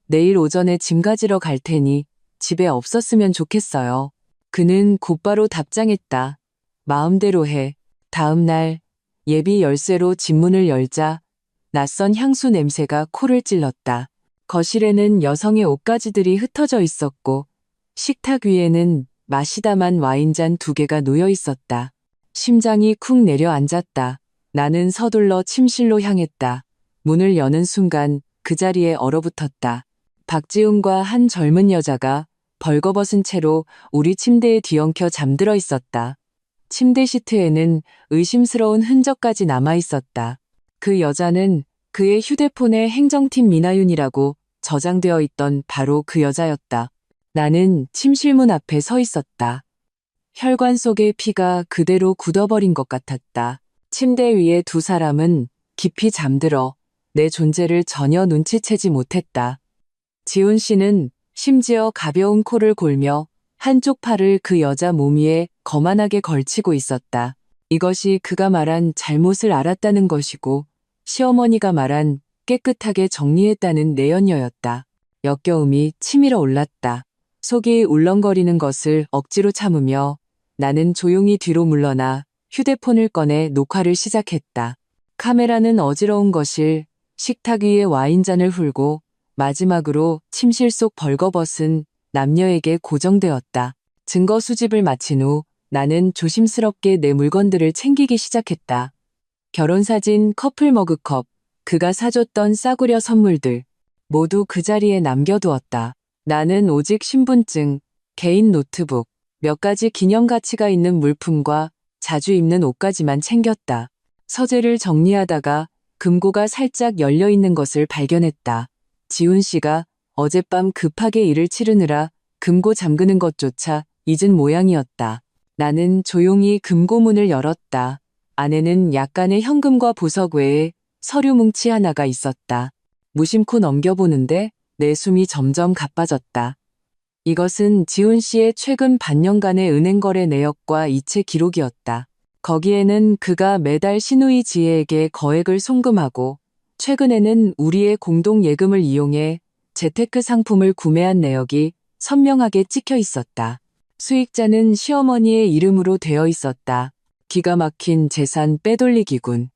[SPEAKER 1] 내일 오전에 짐 가지러 갈 테니 집에 없었으면 좋겠어요. 그는 곧바로 답장했다. 마음대로 해. 다음 날 예비 열쇠로 집문을 열자 낯선 향수 냄새가 코를 찔렀다. 거실에는 여성의 옷가지들이 흩어져 있었고 식탁 위에는 마시다만 와인잔 2개가 놓여 있었다. 심장이 쿵 내려앉았다. 나는 서둘러 침실로 향했다. 문을 여는 순간 그 자리에 얼어붙었다. 박지훈과 한 젊은 여자가 벌거벗은 채로 우리 침대에 뒤엉켜 잠들어 있었다. 침대 시트에는 의심스러운 흔적까지 남아 있었다. 그 여자는 그의 휴대폰에 행정팀 미나윤이라고 저장되어 있던 바로 그 여자였다. 나는 침실문 앞에 서 있었다. 혈관 속의 피가 그대로 굳어버린 것 같았다. 침대 위에 2사람은 깊이 잠들어 내 존재를 전혀 눈치채지 못했다. 지훈 씨는 심지어 가벼운 코를 골며 한쪽 팔을 그 여자 몸 위에 거만하게 걸치고 있었다. 이것이 그가 말한 잘못을 알았다는 것이고 시어머니가 말한 깨끗하게 정리했다는 내연녀였다. 역겨움이 치밀어 올랐다. 속이 울렁거리는 것을 억지로 참으며 나는 조용히 뒤로 물러나 휴대폰을 꺼내 녹화를 시작했다. 카메라는 어지러운 것일 식탁 위에 와인잔을 훑고 마지막으로 침실 속 벌거벗은 남녀에게 고정되었다. 증거 수집을 마친 후 나는 조심스럽게 내 물건들을 챙기기 시작했다. 결혼사진, 커플 머그컵, 그가 사줬던 싸구려 선물들 모두 그 자리에 남겨두었다. 나는 오직 신분증, 개인 노트북, 몇 가지 기념 가치가 있는 물품과 자주 입는 옷까지만 챙겼다. 서재를 정리하다가 금고가 살짝 열려 있는 것을 발견했다. 지훈 씨가 어젯밤 급하게 일을 치르느라 금고 잠그는 것조차 잊은 모양이었다. 나는 조용히 금고문을 열었다. 안에는 약간의 현금과 보석 외에 서류 뭉치 하나가 있었다. 무심코 넘겨보는데 내 숨이 점점 가빠졌다. 이것은 지훈 씨의 최근 반년간의 은행 거래 내역과 이체 기록이었다. 거기에는 그가 매달 시누이 지혜에게 거액을 송금하고 최근에는 우리의 공동 예금을 이용해 재테크 상품을 구매한 내역이 선명하게 찍혀 있었다. 수익자는 시어머니의 이름으로 되어 있었다. 기가 막힌 재산 빼돌리기군.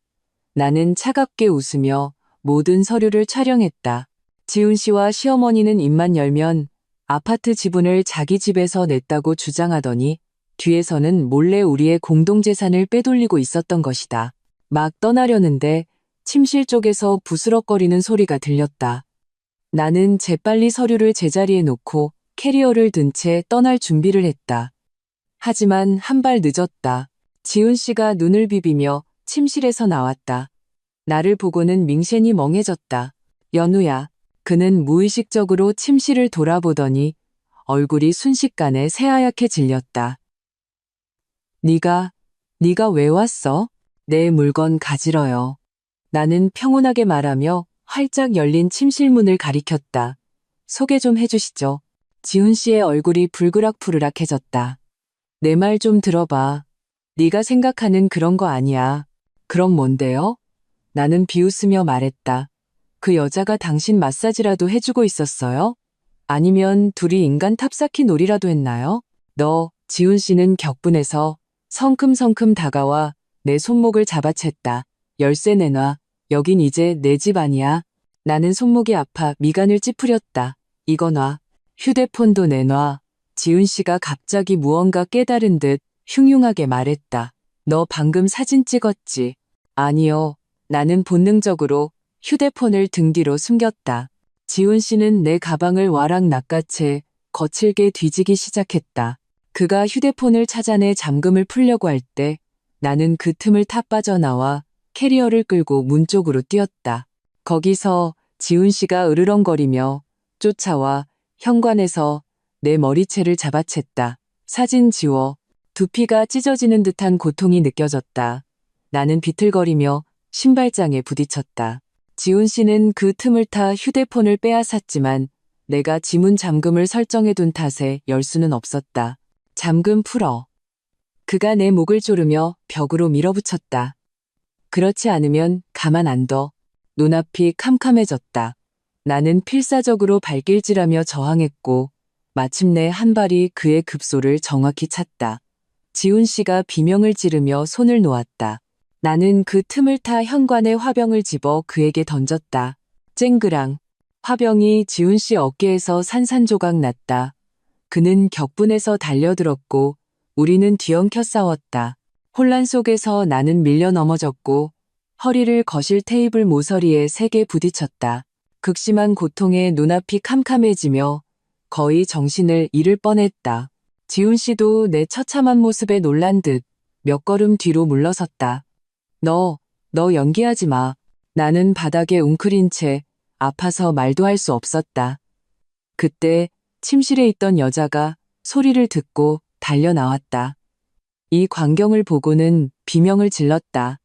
[SPEAKER 1] 나는 차갑게 웃으며 모든 서류를 촬영했다. 지훈 씨와 시어머니는 입만 열면 아파트 지분을 자기 집에서 냈다고 주장하더니 뒤에서는 몰래 우리의 공동재산을 빼돌리고 있었던 것이다. 막 떠나려는데 침실 쪽에서 부스럭거리는 소리가 들렸다. 나는 재빨리 서류를 제자리에 놓고 캐리어를 든 채 떠날 준비를 했다. 하지만 한 발 늦었다. 지훈 씨가 눈을 비비며 침실에서 나왔다. 나를 보고는 밍셴이 멍해졌다. 연우야. 그는 무의식적으로 침실을 돌아보더니 얼굴이 순식간에 새하얗게 질렸다. 네가 왜 왔어? 내 물건 가지러요. 나는 평온하게 말하며 활짝 열린 침실 문을 가리켰다. 소개 좀 해주시죠. 지훈 씨의 얼굴이 불그락푸르락해졌다. 내 말 좀 들어봐. 네가 생각하는 그런 거 아니야. 그럼 뭔데요? 나는 비웃으며 말했다. 그 여자가 당신 마사지라도 해주고 있었어요? 아니면 둘이 인간 탑쌓기 놀이라도 했나요? 지훈 씨는 격분해서 성큼성큼 다가와 내 손목을 잡아챘다. 열쇠 내놔. 여긴 이제 내 집 아니야. 나는 손목이 아파 미간을 찌푸렸다. 이거 놔. 휴대폰도 내놔. 지훈 씨가 갑자기 무언가 깨달은 듯 흉흉하게 말했다. 너 방금 사진 찍었지? 아니요. 나는 본능적으로 휴대폰을 등 뒤로 숨겼다. 지훈 씨는 내 가방을 와락 낚아채 거칠게 뒤지기 시작했다. 그가 휴대폰을 찾아내 잠금을 풀려고 할 때 나는 그 틈을 타 빠져나와 캐리어를 끌고 문 쪽으로 뛰었다. 거기서 지훈 씨가 으르렁거리며 쫓아와 현관에서 내 머리채를 잡아챘다. 사진 지워. 두피가 찢어지는 듯한 고통이 느껴졌다. 나는 비틀거리며 신발장에 부딪혔다. 지훈 씨는 그 틈을 타 휴대폰을 빼앗았지만 내가 지문 잠금을 설정해둔 탓에 열 수는 없었다. 잠금 풀어. 그가 내 목을 조르며 벽으로 밀어붙였다. 그렇지 않으면 가만 안 둬. 눈앞이 캄캄해졌다. 나는 필사적으로 발길질하며 저항했고 마침내 한 발이 그의 급소를 정확히 찼다. 지훈 씨가 비명을 지르며 손을 놓았다. 나는 그 틈을 타 현관의 화병을 집어 그에게 던졌다. 쨍그랑. 화병이 지훈 씨 어깨에서 산산조각 났다. 그는 격분해서 달려들었고 우리는 뒤엉켜 싸웠다. 혼란 속에서 나는 밀려 넘어졌고 허리를 거실 테이블 모서리에 세게 부딪혔다. 극심한 고통에 눈앞이 캄캄해지며 거의 정신을 잃을 뻔했다. 지훈 씨도 내 처참한 모습에 놀란 듯 몇 걸음 뒤로 물러섰다. 너 연기하지 마. 나는 바닥에 웅크린 채 아파서 말도 할 수 없었다. 그때 침실에 있던 여자가 소리를 듣고 달려 나왔다. 이 광경을 보고는 비명을 질렀다.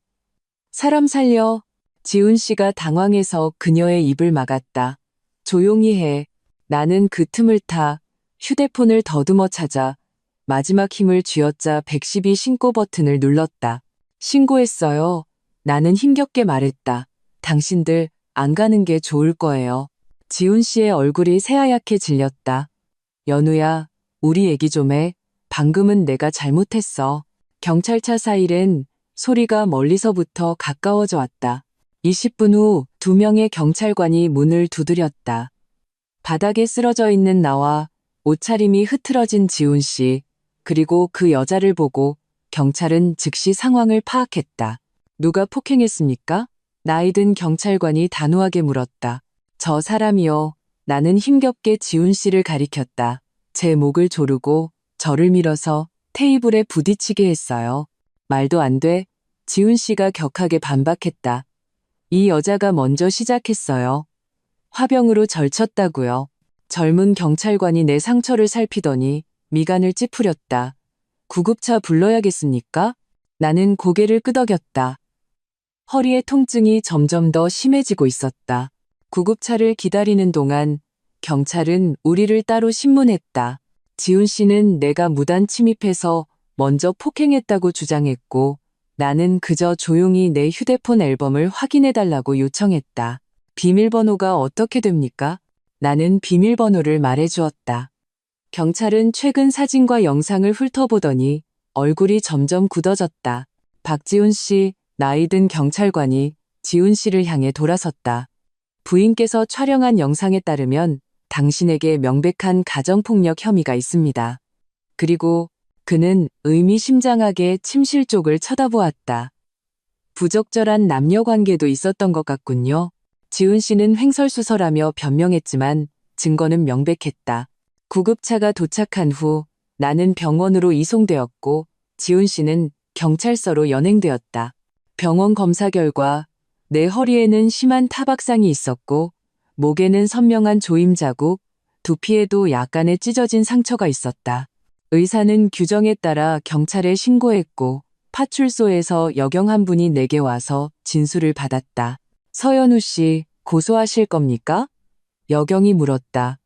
[SPEAKER 1] 사람 살려. 지훈 씨가 당황해서 그녀의 입을 막았다. 조용히 해. 나는 그 틈을 타 휴대폰을 더듬어 찾아 마지막 힘을 쥐어짜 112 신고 버튼을 눌렀다. 신고했어요. 나는 힘겹게 말했다. 당신들 안 가는 게 좋을 거예요. 지훈 씨의 얼굴이 새하얗게 질렸다. 연우야, 우리 얘기 좀 해. 방금은 내가 잘못했어. 경찰차 사이렌 소리가 멀리서부터 가까워져 왔다. 20분 후 2명의 경찰관이 문을 두드렸다. 바닥에 쓰러져 있는 나와 옷차림이 흐트러진 지훈 씨, 그리고 그 여자를 보고 경찰은 즉시 상황을 파악했다. 누가 폭행했습니까? 나이 든 경찰관이 단호하게 물었다. 저 사람이요. 나는 힘겹게 지훈 씨를 가리켰다. 제 목을 조르고 저를 밀어서 테이블에 부딪히게 했어요. 말도 안 돼. 지훈 씨가 격하게 반박했다. 이 여자가 먼저 시작했어요. 화병으로 절쳤다고요. 젊은 경찰관이 내 상처를 살피더니 미간을 찌푸렸다. 구급차 불러야겠습니까? 나는 고개를 끄덕였다. 허리의 통증이 점점 더 심해지고 있었다. 구급차를 기다리는 동안 경찰은 우리를 따로 신문했다. 지훈 씨는 내가 무단 침입해서 먼저 폭행했다고 주장했고 나는 그저 조용히 내 휴대폰 앨범을 확인해달라고 요청했다. 비밀번호가 어떻게 됩니까? 나는 비밀번호를 말해주었다. 경찰은 최근 사진과 영상을 훑어보더니 얼굴이 점점 굳어졌다. 박지훈 씨, 나이 든 경찰관이 지훈 씨를 향해 돌아섰다. 부인께서 촬영한 영상에 따르면 당신에게 명백한 가정폭력 혐의가 있습니다. 그리고 그는 의미심장하게 침실 쪽을 쳐다보았다. 부적절한 남녀 관계도 있었던 것 같군요. 지훈 씨는 횡설수설하며 변명했지만 증거는 명백했다. 구급차가 도착한 후 나는 병원으로 이송되었고 지훈 씨는 경찰서로 연행되었다. 병원 검사 결과 내 허리에는 심한 타박상이 있었고 목에는 선명한 조임 자국, 두피에도 약간의 찢어진 상처가 있었다. 의사는 규정에 따라 경찰에 신고했고 파출소에서 여경 한 분이 내게 와서 진술을 받았다. 서연우 씨, 고소하실 겁니까? 여경이 물었다.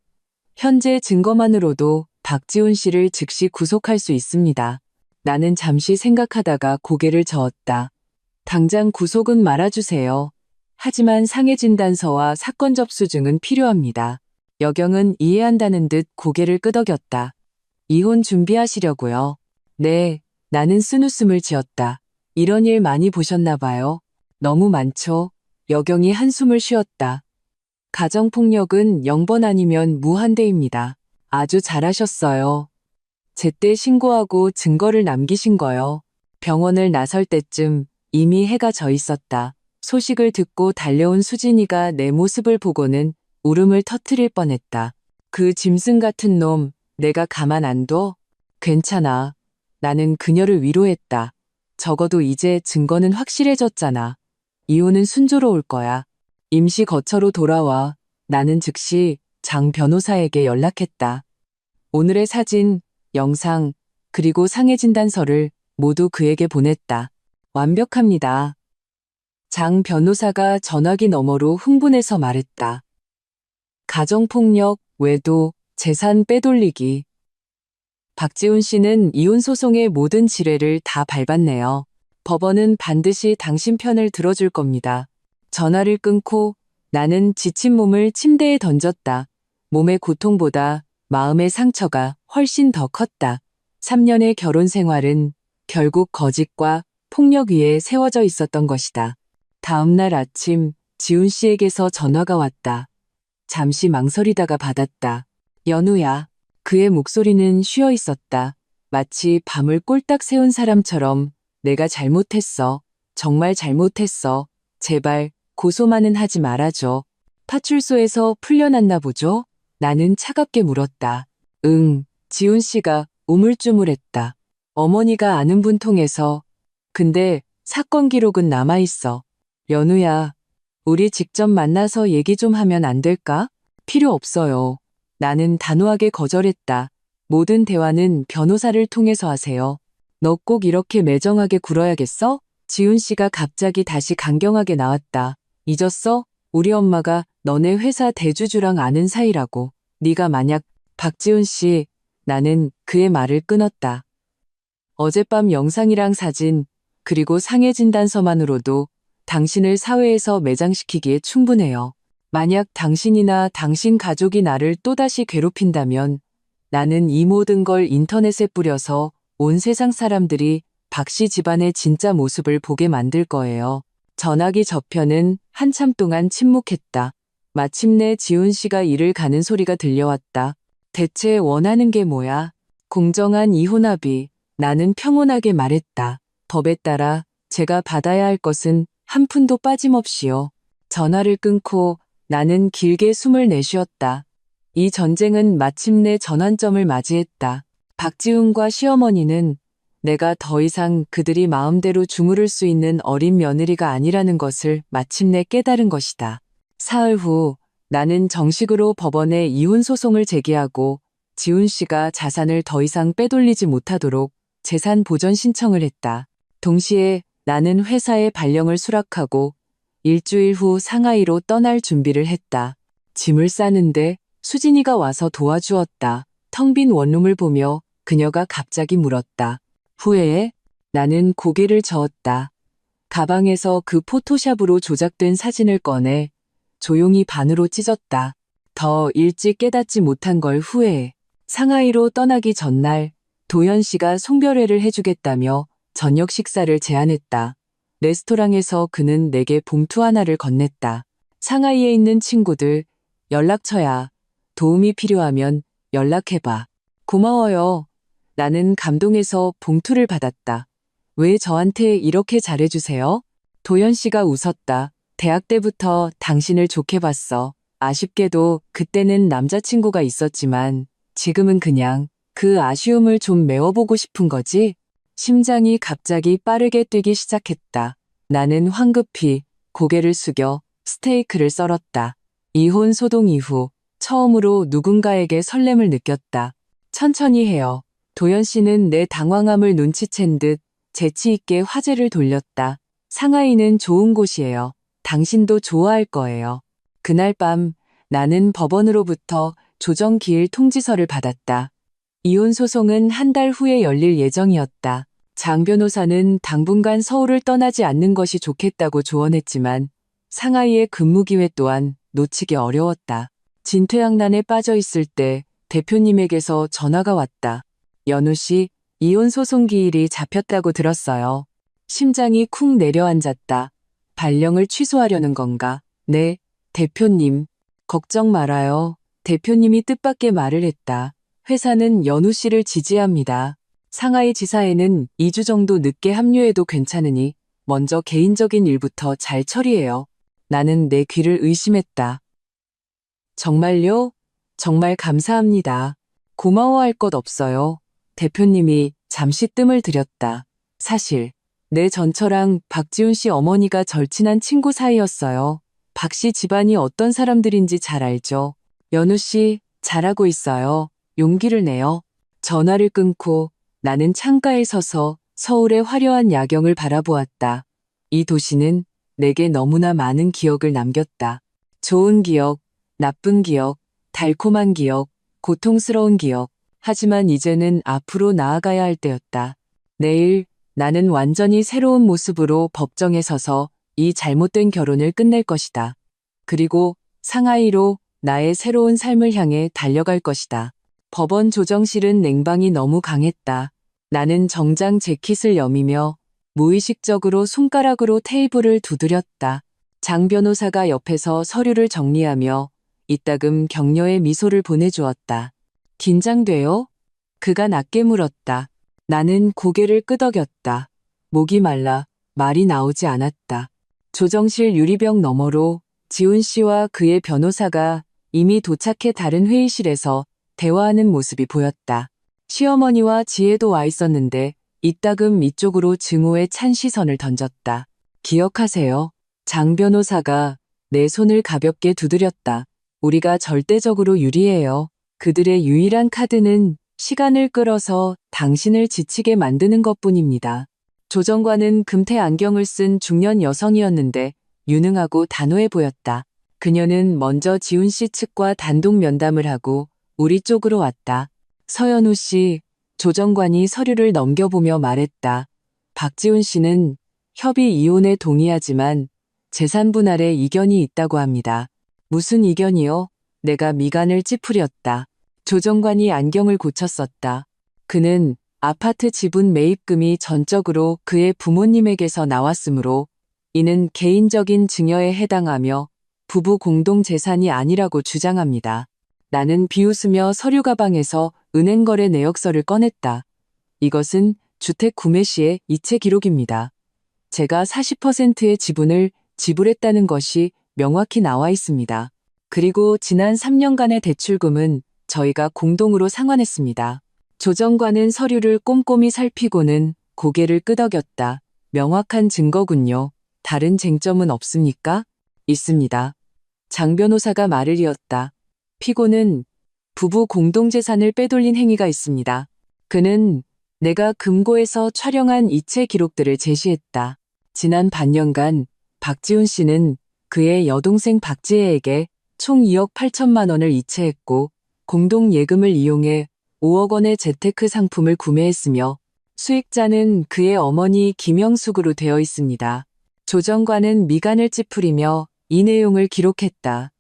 [SPEAKER 1] 현재 증거만으로도 박지훈 씨를 즉시 구속할 수 있습니다. 나는 잠시 생각하다가 고개를 저었다. 당장 구속은 말아주세요. 하지만 상해진단서와 사건 접수증은 필요합니다. 여경은 이해한다는 듯 고개를 끄덕였다. 이혼 준비하시려고요? 네, 나는 쓴웃음을 지었다. 이런 일 많이 보셨나 봐요. 너무 많죠? 여경이 한숨을 쉬었다. 가정폭력은 0번 아니면 무한대입니다. 아주 잘하셨어요. 제때 신고하고 증거를 남기신 거요. 병원을 나설 때쯤 이미 해가 져 있었다. 소식을 듣고 달려온 수진이가 내 모습을 보고는 울음을 터뜨릴 뻔했다. 그 짐승 같은 놈, 내가 가만 안 둬? 괜찮아. 나는 그녀를 위로했다. 적어도 이제 증거는 확실해졌잖아. 이혼은 순조로울 거야. 임시 거처로 돌아와. 나는 즉시 장 변호사에게 연락했다. 오늘의 사진, 영상, 그리고 상해진단서를 모두 그에게 보냈다. 완벽합니다. 장 변호사가 전화기 너머로 흥분해서 말했다. 가정폭력, 외도, 재산 빼돌리기. 박지훈 씨는 이혼 소송의 모든 지뢰를 다 밟았네요. 법원은 반드시 당신 편을 들어줄 겁니다. 전화를 끊고 나는 지친 몸을 침대에 던졌다. 몸의 고통보다 마음의 상처가 훨씬 더 컸다. 3년의 결혼 생활은 결국 거짓과 폭력 위에 세워져 있었던 것이다. 다음 날 아침 지훈 씨에게서 전화가 왔다. 잠시 망설이다가 받았다. 연우야. 그의 목소리는 쉬어 있었다. 마치 밤을 꼴딱 새운 사람처럼 내가 잘못했어. 정말 잘못했어. 제발 고소만은 하지 말아줘. 파출소에서 풀려났나 보죠? 나는 차갑게 물었다. 응, 지훈 씨가 우물쭈물했다. 어머니가 아는 분 통해서. 근데 사건 기록은 남아있어. 연우야, 우리 직접 만나서 얘기 좀 하면 안 될까? 필요 없어요. 나는 단호하게 거절했다. 모든 대화는 변호사를 통해서 하세요. 너 꼭 이렇게 매정하게 굴어야겠어? 지훈 씨가 갑자기 다시 강경하게 나왔다. 잊었어? 우리 엄마가 너네 회사 대주주랑 아는 사이라고. 네가 만약 박지훈 씨, 나는 그의 말을 끊었다. 어젯밤 영상이랑 사진, 그리고 상해진단서만으로도 당신을 사회에서 매장시키기에 충분해요. 만약 당신이나 당신 가족이 나를 또다시 괴롭힌다면 나는 이 모든 걸 인터넷에 뿌려서 온 세상 사람들이 박씨 집안의 진짜 모습을 보게 만들 거예요. 전화기 저편은 한참 동안 침묵했다. 마침내 지훈 씨가 이를 가는 소리가 들려왔다. 대체 원하는 게 뭐야? 공정한 이혼 합의. 나는 평온하게 말했다. 법에 따라 제가 받아야 할 것은 한 푼도 빠짐없이요. 전화를 끊고 나는 길게 숨을 내쉬었다. 이 전쟁은 마침내 전환점을 맞이했다. 박지훈과 시어머니는 내가 더 이상 그들이 마음대로 주무를 수 있는 어린 며느리가 아니라는 것을 마침내 깨달은 것이다. 사흘 후 나는 정식으로 법원에 이혼 소송을 제기하고 지훈 씨가 자산을 더 이상 빼돌리지 못하도록 재산 보전 신청을 했다. 동시에 나는 회사에 발령을 수락하고 일주일 후 상하이로 떠날 준비를 했다. 짐을 싸는데 수진이가 와서 도와주었다. 텅 빈 원룸을 보며 그녀가 갑자기 물었다. 후회해? 나는 고개를 저었다. 가방에서 그 포토샵으로 조작된 사진을 꺼내 조용히 반으로 찢었다. 더 일찍 깨닫지 못한 걸 후회해. 상하이로 떠나기 전날 도현 씨가 송별회를 해주겠다며 저녁 식사를 제안했다. 레스토랑에서 그는 내게 봉투 하나를 건넸다. 상하이에 있는 친구들 연락처야. 도움이 필요하면 연락해봐. 고마워요. 나는 감동해서 봉투를 받았다. 왜 저한테 이렇게 잘해주세요? 도현 씨가 웃었다. 대학 때부터 당신을 좋게 봤어. 아쉽게도 그때는 남자친구가 있었지만 지금은 그냥 그 아쉬움을 좀 메워보고 싶은 거지? 심장이 갑자기 빠르게 뛰기 시작했다. 나는 황급히 고개를 숙여 스테이크를 썰었다. 이혼 소동 이후 처음으로 누군가에게 설렘을 느꼈다. 천천히 해요. 도연 씨는 내 당황함을 눈치챈 듯 재치 있게 화제를 돌렸다. 상하이는 좋은 곳이에요. 당신도 좋아할 거예요. 그날 밤 나는 법원으로부터 조정기일 통지서를 받았다. 이혼 소송은 한 달 후에 열릴 예정이었다. 장 변호사는 당분간 서울을 떠나지 않는 것이 좋겠다고 조언했지만 상하이의 근무 기회 또한 놓치기 어려웠다. 진퇴양난에 빠져 있을 때 대표님에게서 전화가 왔다. 연우 씨, 이혼 소송 기일이 잡혔다고 들었어요. 심장이 쿵 내려앉았다. 발령을 취소하려는 건가? 네, 대표님. 걱정 말아요. 대표님이 뜻밖의 말을 했다. 회사는 연우 씨를 지지합니다. 상하이 지사에는 2주 정도 늦게 합류해도 괜찮으니 먼저 개인적인 일부터 잘 처리해요. 나는 내 귀를 의심했다. 정말요? 정말 감사합니다. 고마워할 것 없어요. 대표님이 잠시 뜸을 들였다. 사실 내 전처랑 박지훈 씨 어머니가 절친한 친구 사이였어요. 박 씨 집안이 어떤 사람들인지 잘 알죠. 연우 씨, 잘하고 있어요. 용기를 내요. 전화를 끊고 나는 창가에 서서 서울의 화려한 야경을 바라보았다. 이 도시는 내게 너무나 많은 기억을 남겼다. 좋은 기억, 나쁜 기억, 달콤한 기억, 고통스러운 기억. 하지만 이제는 앞으로 나아가야 할 때였다. 내일 나는 완전히 새로운 모습으로 법정에 서서 이 잘못된 결혼을 끝낼 것이다. 그리고 상하이로 나의 새로운 삶을 향해 달려갈 것이다. 법원 조정실은 냉방이 너무 강했다. 나는 정장 재킷을 여미며 무의식적으로 손가락으로 테이블을 두드렸다. 장 변호사가 옆에서 서류를 정리하며 이따금 격려의 미소를 보내주었다. 긴장돼요? 그가 낮게 물었다. 나는 고개를 끄덕였다. 목이 말라 말이 나오지 않았다. 조정실 유리병 너머로 지훈 씨와 그의 변호사가 이미 도착해 다른 회의실에서 대화하는 모습이 보였다. 시어머니와 지혜도 와 있었는데 이따금 이쪽으로 증오의 찬 시선을 던졌다. 기억하세요. 장 변호사가 내 손을 가볍게 두드렸다. 우리가 절대적으로 유리해요. 그들의 유일한 카드는 시간을 끌어서 당신을 지치게 만드는 것뿐입니다. 조정관은 금태 안경을 쓴 중년 여성이었는데 유능하고 단호해 보였다. 그녀는 먼저 지훈 씨 측과 단독 면담을 하고 우리 쪽으로 왔다. 서연우 씨, 조정관이 서류를 넘겨보며 말했다. 박지훈 씨는 협의 이혼에 동의하지만 재산 분할에 이견이 있다고 합니다. 무슨 이견이요? 내가 미간을 찌푸렸다. 조정관이 안경을 고쳤었다. 그는 아파트 지분 매입금이 전적으로 그의 부모님에게서 나왔으므로 이는 개인적인 증여에 해당하며 부부 공동 재산이 아니라고 주장합니다. 나는 비웃으며 서류 가방에서 은행 거래 내역서를 꺼냈다. 이것은 주택 구매 시의 이체 기록입니다. 제가 40%의 지분을 지불했다는 것이 명확히 나와 있습니다. 그리고 지난 3년간의 대출금은 저희가 공동으로 상환했습니다. 조정관은 서류를 꼼꼼히 살피고는 고개를 끄덕였다. 명확한 증거군요. 다른 쟁점은 없습니까? 있습니다. 장 변호사가 말을 이었다. 피고는 부부 공동재산을 빼돌린 행위가 있습니다. 그는 내가 금고에서 촬영한 이체 기록들을 제시했다. 지난 반년간 박지훈 씨는 그의 여동생 박지혜에게 총 2억 8천만 원을 이체했고 공동 예금을 이용해 5억 원의 재테크 상품을 구매했으며 수익자는 그의 어머니 김영숙으로 되어 있습니다. 조정관은 미간을 찌푸리며 이 내용을 기록했다.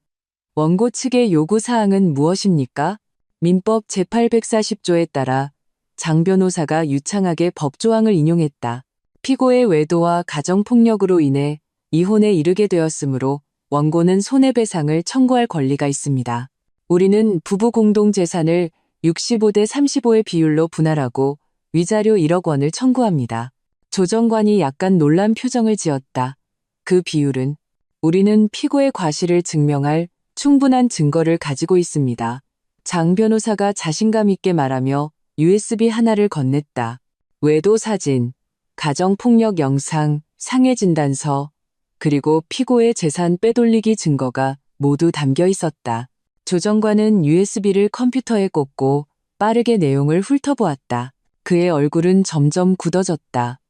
[SPEAKER 1] 원고 측의 요구사항은 무엇입니까? 민법 제840조에 따라 장 변호사가 유창하게 법조항을 인용했다. 피고의 외도와 가정폭력으로 인해 이혼에 이르게 되었으므로 원고는 손해배상을 청구할 권리가 있습니다. 우리는 부부 공동재산을 65대 35의 비율로 분할하고 위자료 1억 원을 청구합니다. 조정관이 약간 놀란 표정을 지었다. 그 비율은 우리는 피고의 과실을 증명할 충분한 증거를 가지고 있습니다. 장 변호사가 자신감 있게 말하며 USB 하나를 건넸다. 외도 사진, 가정폭력 영상, 상해 진단서, 그리고 피고의 재산 빼돌리기 증거가 모두 담겨 있었다. 조정관은 USB를 컴퓨터에 꽂고 빠르게 내용을 훑어보았다. 그의 얼굴은 점점 굳어졌다.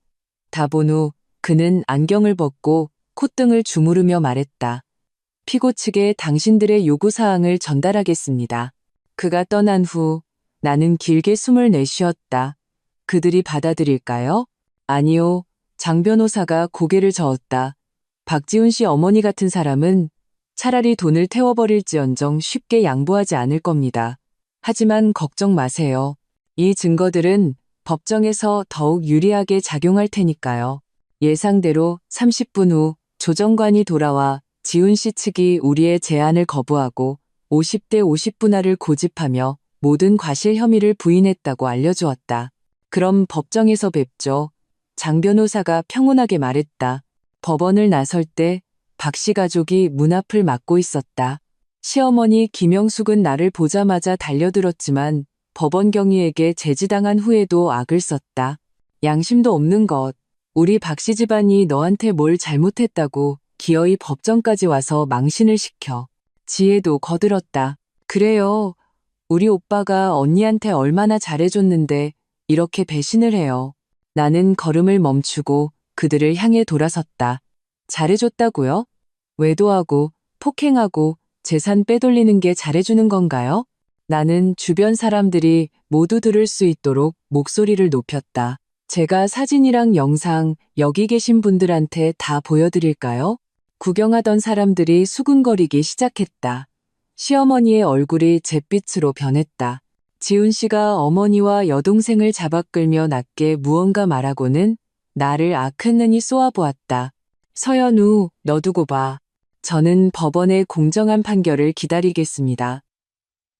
[SPEAKER 1] 다 본 후 그는 안경을 벗고 콧등을 주무르며 말했다. 피고 측에 당신들의 요구사항을 전달하겠습니다. 그가 떠난 후 나는 길게 숨을 내쉬었다. 그들이 받아들일까요? 아니요. 장 변호사가 고개를 저었다. 박지훈 씨 어머니 같은 사람은 차라리 돈을 태워버릴지언정 쉽게 양보하지 않을 겁니다. 하지만 걱정 마세요. 이 증거들은 법정에서 더욱 유리하게 작용할 테니까요. 예상대로 30분 후 조정관이 돌아와 지훈 씨 측이 우리의 제안을 거부하고 50대 50분할을 고집하며 모든 과실 혐의를 부인했다고 알려주었다. 그럼 법정에서 뵙죠. 장 변호사가 평온하게 말했다. 법원을 나설 때 박 씨 가족이 문 앞을 막고 있었다. 시어머니 김영숙은 나를 보자마자 달려들었지만 법원 경위에게 제지당한 후에도 악을 썼다. 양심도 없는 것. 우리 박 씨 집안이 너한테 뭘 잘못했다고 기어이 법정까지 와서 망신을 시켜. 지혜도 거들었다. 그래요. 우리 오빠가 언니한테 얼마나 잘해줬는데 이렇게 배신을 해요. 나는 걸음을 멈추고 그들을 향해 돌아섰다. 잘해줬다고요? 외도하고 폭행하고 재산 빼돌리는 게 잘해주는 건가요? 나는 주변 사람들이 모두 들을 수 있도록 목소리를 높였다. 제가 사진이랑 영상 여기 계신 분들한테 다 보여드릴까요? 구경하던 사람들이 수군거리기 시작했다. 시어머니의 얼굴이 잿빛으로 변했다. 지훈 씨가 어머니와 여동생을 잡아 끌며 낮게 무언가 말하고는 나를 아큰눈이 쏘아보았다. 서연우, 너 두고 봐. 저는 법원의 공정한 판결을 기다리겠습니다.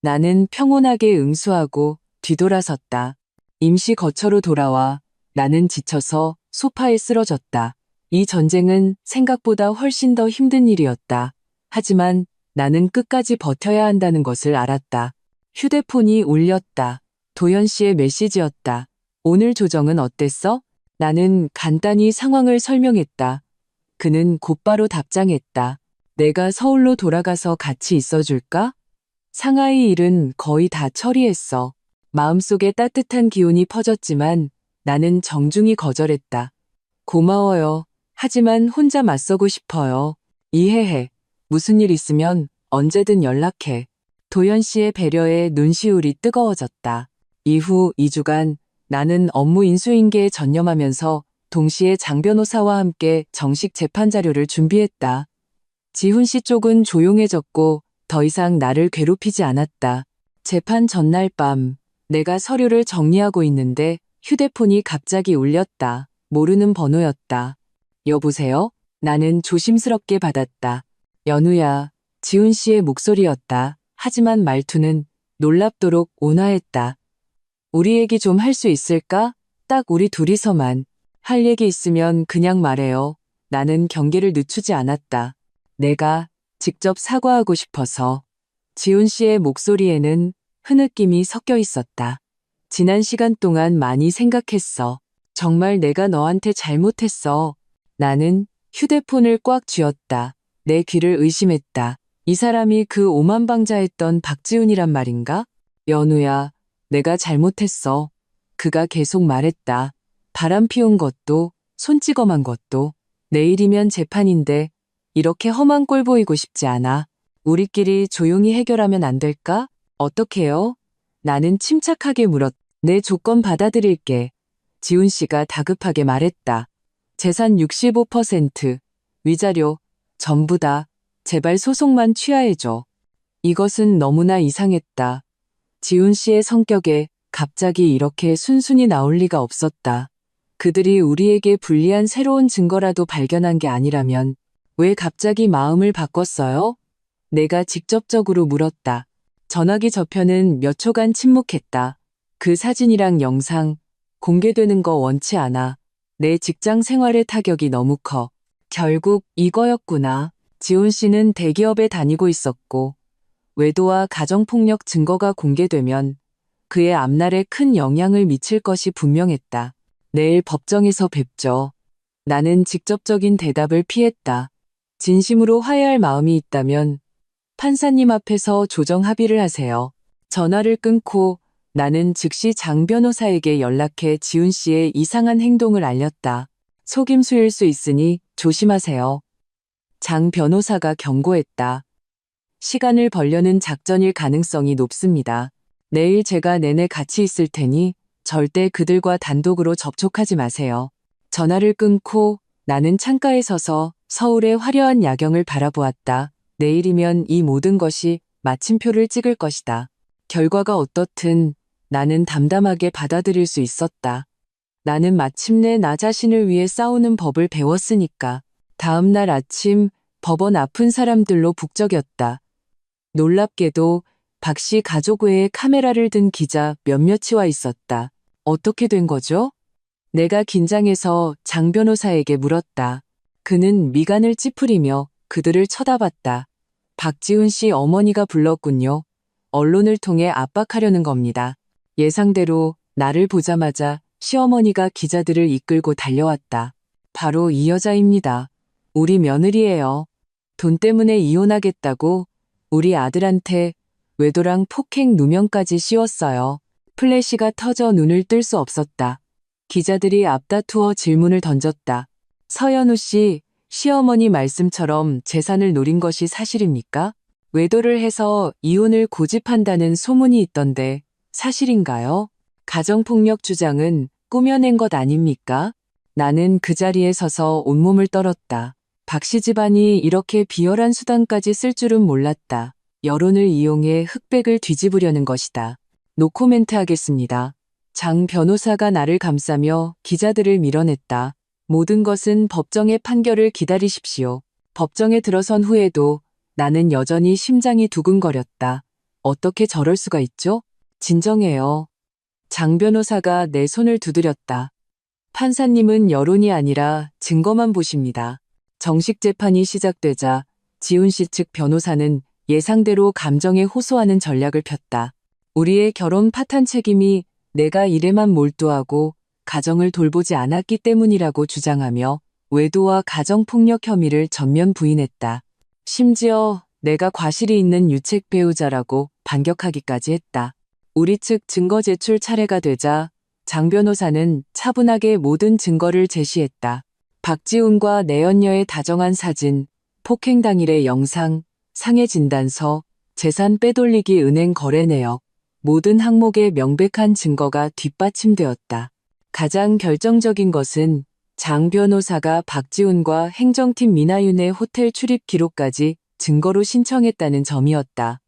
[SPEAKER 1] 나는 평온하게 응수하고 뒤돌아섰다. 임시 거처로 돌아와 나는 지쳐서 소파에 쓰러졌다. 이 전쟁은 생각보다 훨씬 더 힘든 일이었다. 하지만 나는 끝까지 버텨야 한다는 것을 알았다. 휴대폰이 울렸다. 도현 씨의 메시지였다. 오늘 조정은 어땠어? 나는 간단히 상황을 설명했다. 그는 곧바로 답장했다. 내가 서울로 돌아가서 같이 있어줄까? 상하이 일은 거의 다 처리했어. 마음속에 따뜻한 기운이 퍼졌지만 나는 정중히 거절했다. 고마워요. 하지만 혼자 맞서고 싶어요. 이해해. 무슨 일 있으면 언제든 연락해. 도현 씨의 배려에 눈시울이 뜨거워졌다. 이후 2주간 나는 업무 인수인계에 전념하면서 동시에 장 변호사와 함께 정식 재판 자료를 준비했다. 지훈 씨 쪽은 조용해졌고 더 이상 나를 괴롭히지 않았다. 재판 전날 밤 내가 서류를 정리하고 있는데 휴대폰이 갑자기 울렸다. 모르는 번호였다. 여보세요? 나는 조심스럽게 받았다. 연우야, 지훈 씨의 목소리였다. 하지만 말투는 놀랍도록 온화했다. 우리 얘기 좀 할 수 있을까? 딱 우리 둘이서만. 할 얘기 있으면 그냥 말해요. 나는 경계를 늦추지 않았다. 내가 직접 사과하고 싶어서. 지훈 씨의 목소리에는 흐느낌이 섞여 있었다. 지난 시간 동안 많이 생각했어. 정말 내가 너한테 잘못했어. 나는 휴대폰을 꽉 쥐었다. 내 귀를 의심했다. 이 사람이 그 오만방자했던 박지훈이란 말인가? 연우야, 내가 잘못했어. 그가 계속 말했다. 바람 피운 것도, 손찌검한 것도. 내일이면 재판인데 이렇게 험한 꼴 보이고 싶지 않아. 우리끼리 조용히 해결하면 안 될까? 어떡해요? 나는 침착하게 물었다. 내 조건 받아들일게. 지훈 씨가 다급하게 말했다. 재산 65%, 위자료, 전부 다. 제발 소송만 취하해줘. 이것은 너무나 이상했다. 지훈 씨의 성격에 갑자기 이렇게 순순히 나올 리가 없었다. 그들이 우리에게 불리한 새로운 증거라도 발견한 게 아니라면 왜 갑자기 마음을 바꿨어요? 내가 직접적으로 물었다. 전화기 저편은 몇 초간 침묵했다. 그 사진이랑 영상 공개되는 거 원치 않아. 내 직장 생활의 타격이 너무 커. 결국 이거였구나. 지훈 씨는 대기업에 다니고 있었고 외도와 가정폭력 증거가 공개되면 그의 앞날에 큰 영향을 미칠 것이 분명했다. 내일 법정에서 뵙죠. 나는 직접적인 대답을 피했다. 진심으로 화해할 마음이 있다면 판사님 앞에서 조정 합의를 하세요. 전화를 끊고 나는 즉시 장 변호사에게 연락해 지훈 씨의 이상한 행동을 알렸다. 속임수일 수 있으니 조심하세요. 장 변호사가 경고했다. 시간을 벌려는 작전일 가능성이 높습니다. 내일 제가 내내 같이 있을 테니 절대 그들과 단독으로 접촉하지 마세요. 전화를 끊고 나는 창가에 서서 서울의 화려한 야경을 바라보았다. 내일이면 이 모든 것이 마침표를 찍을 것이다. 결과가 어떻든 나는 담담하게 받아들일 수 있었다. 나는 마침내 나 자신을 위해 싸우는 법을 배웠으니까. 다음 날 아침 법원 앞은 사람들로 북적였다. 놀랍게도 박 씨 가족 외에 카메라를 든 기자 몇몇이 와 있었다. 어떻게 된 거죠? 내가 긴장해서 장 변호사에게 물었다. 그는 미간을 찌푸리며 그들을 쳐다봤다. 박지훈 씨 어머니가 불렀군요. 언론을 통해 압박하려는 겁니다. 예상대로 나를 보자마자 시어머니가 기자들을 이끌고 달려왔다. 바로 이 여자입니다. 우리 며느리예요. 돈 때문에 이혼하겠다고 우리 아들한테 외도랑 폭행 누명까지 씌웠어요. 플래시가 터져 눈을 뜰 수 없었다. 기자들이 앞다투어 질문을 던졌다. 서연우 씨, 시어머니 말씀처럼 재산을 노린 것이 사실입니까? 외도를 해서 이혼을 고집한다는 소문이 있던데 사실인가요? 가정폭력 주장은 꾸며낸 것 아닙니까? 나는 그 자리에 서서 온몸을 떨었다. 박 씨 집안이 이렇게 비열한 수단까지 쓸 줄은 몰랐다. 여론을 이용해 흑백을 뒤집으려는 것이다. 노코멘트 하겠습니다. 장 변호사가 나를 감싸며 기자들을 밀어냈다. 모든 것은 법정의 판결을 기다리십시오. 법정에 들어선 후에도 나는 여전히 심장이 두근거렸다. 어떻게 저럴 수가 있죠? 진정해요. 장 변호사가 내 손을 두드렸다. 판사님은 여론이 아니라 증거만 보십니다. 정식 재판이 시작되자 지훈 씨 측 변호사는 예상대로 감정에 호소하는 전략을 폈다. 우리의 결혼 파탄 책임이 내가 일에만 몰두하고 가정을 돌보지 않았기 때문이라고 주장하며 외도와 가정폭력 혐의를 전면 부인했다. 심지어 내가 과실이 있는 유책 배우자라고 반격하기까지 했다. 우리 측 증거 제출 차례가 되자 장 변호사는 차분하게 모든 증거를 제시했다. 박지훈과 내연녀의 다정한 사진, 폭행 당일의 영상, 상해 진단서, 재산 빼돌리기 은행 거래 내역, 모든 항목의 명백한 증거가 뒷받침되었다. 가장 결정적인 것은 장 변호사가 박지훈과 행정팀 미나윤의 호텔 출입 기록까지 증거로 신청했다는 점이었다.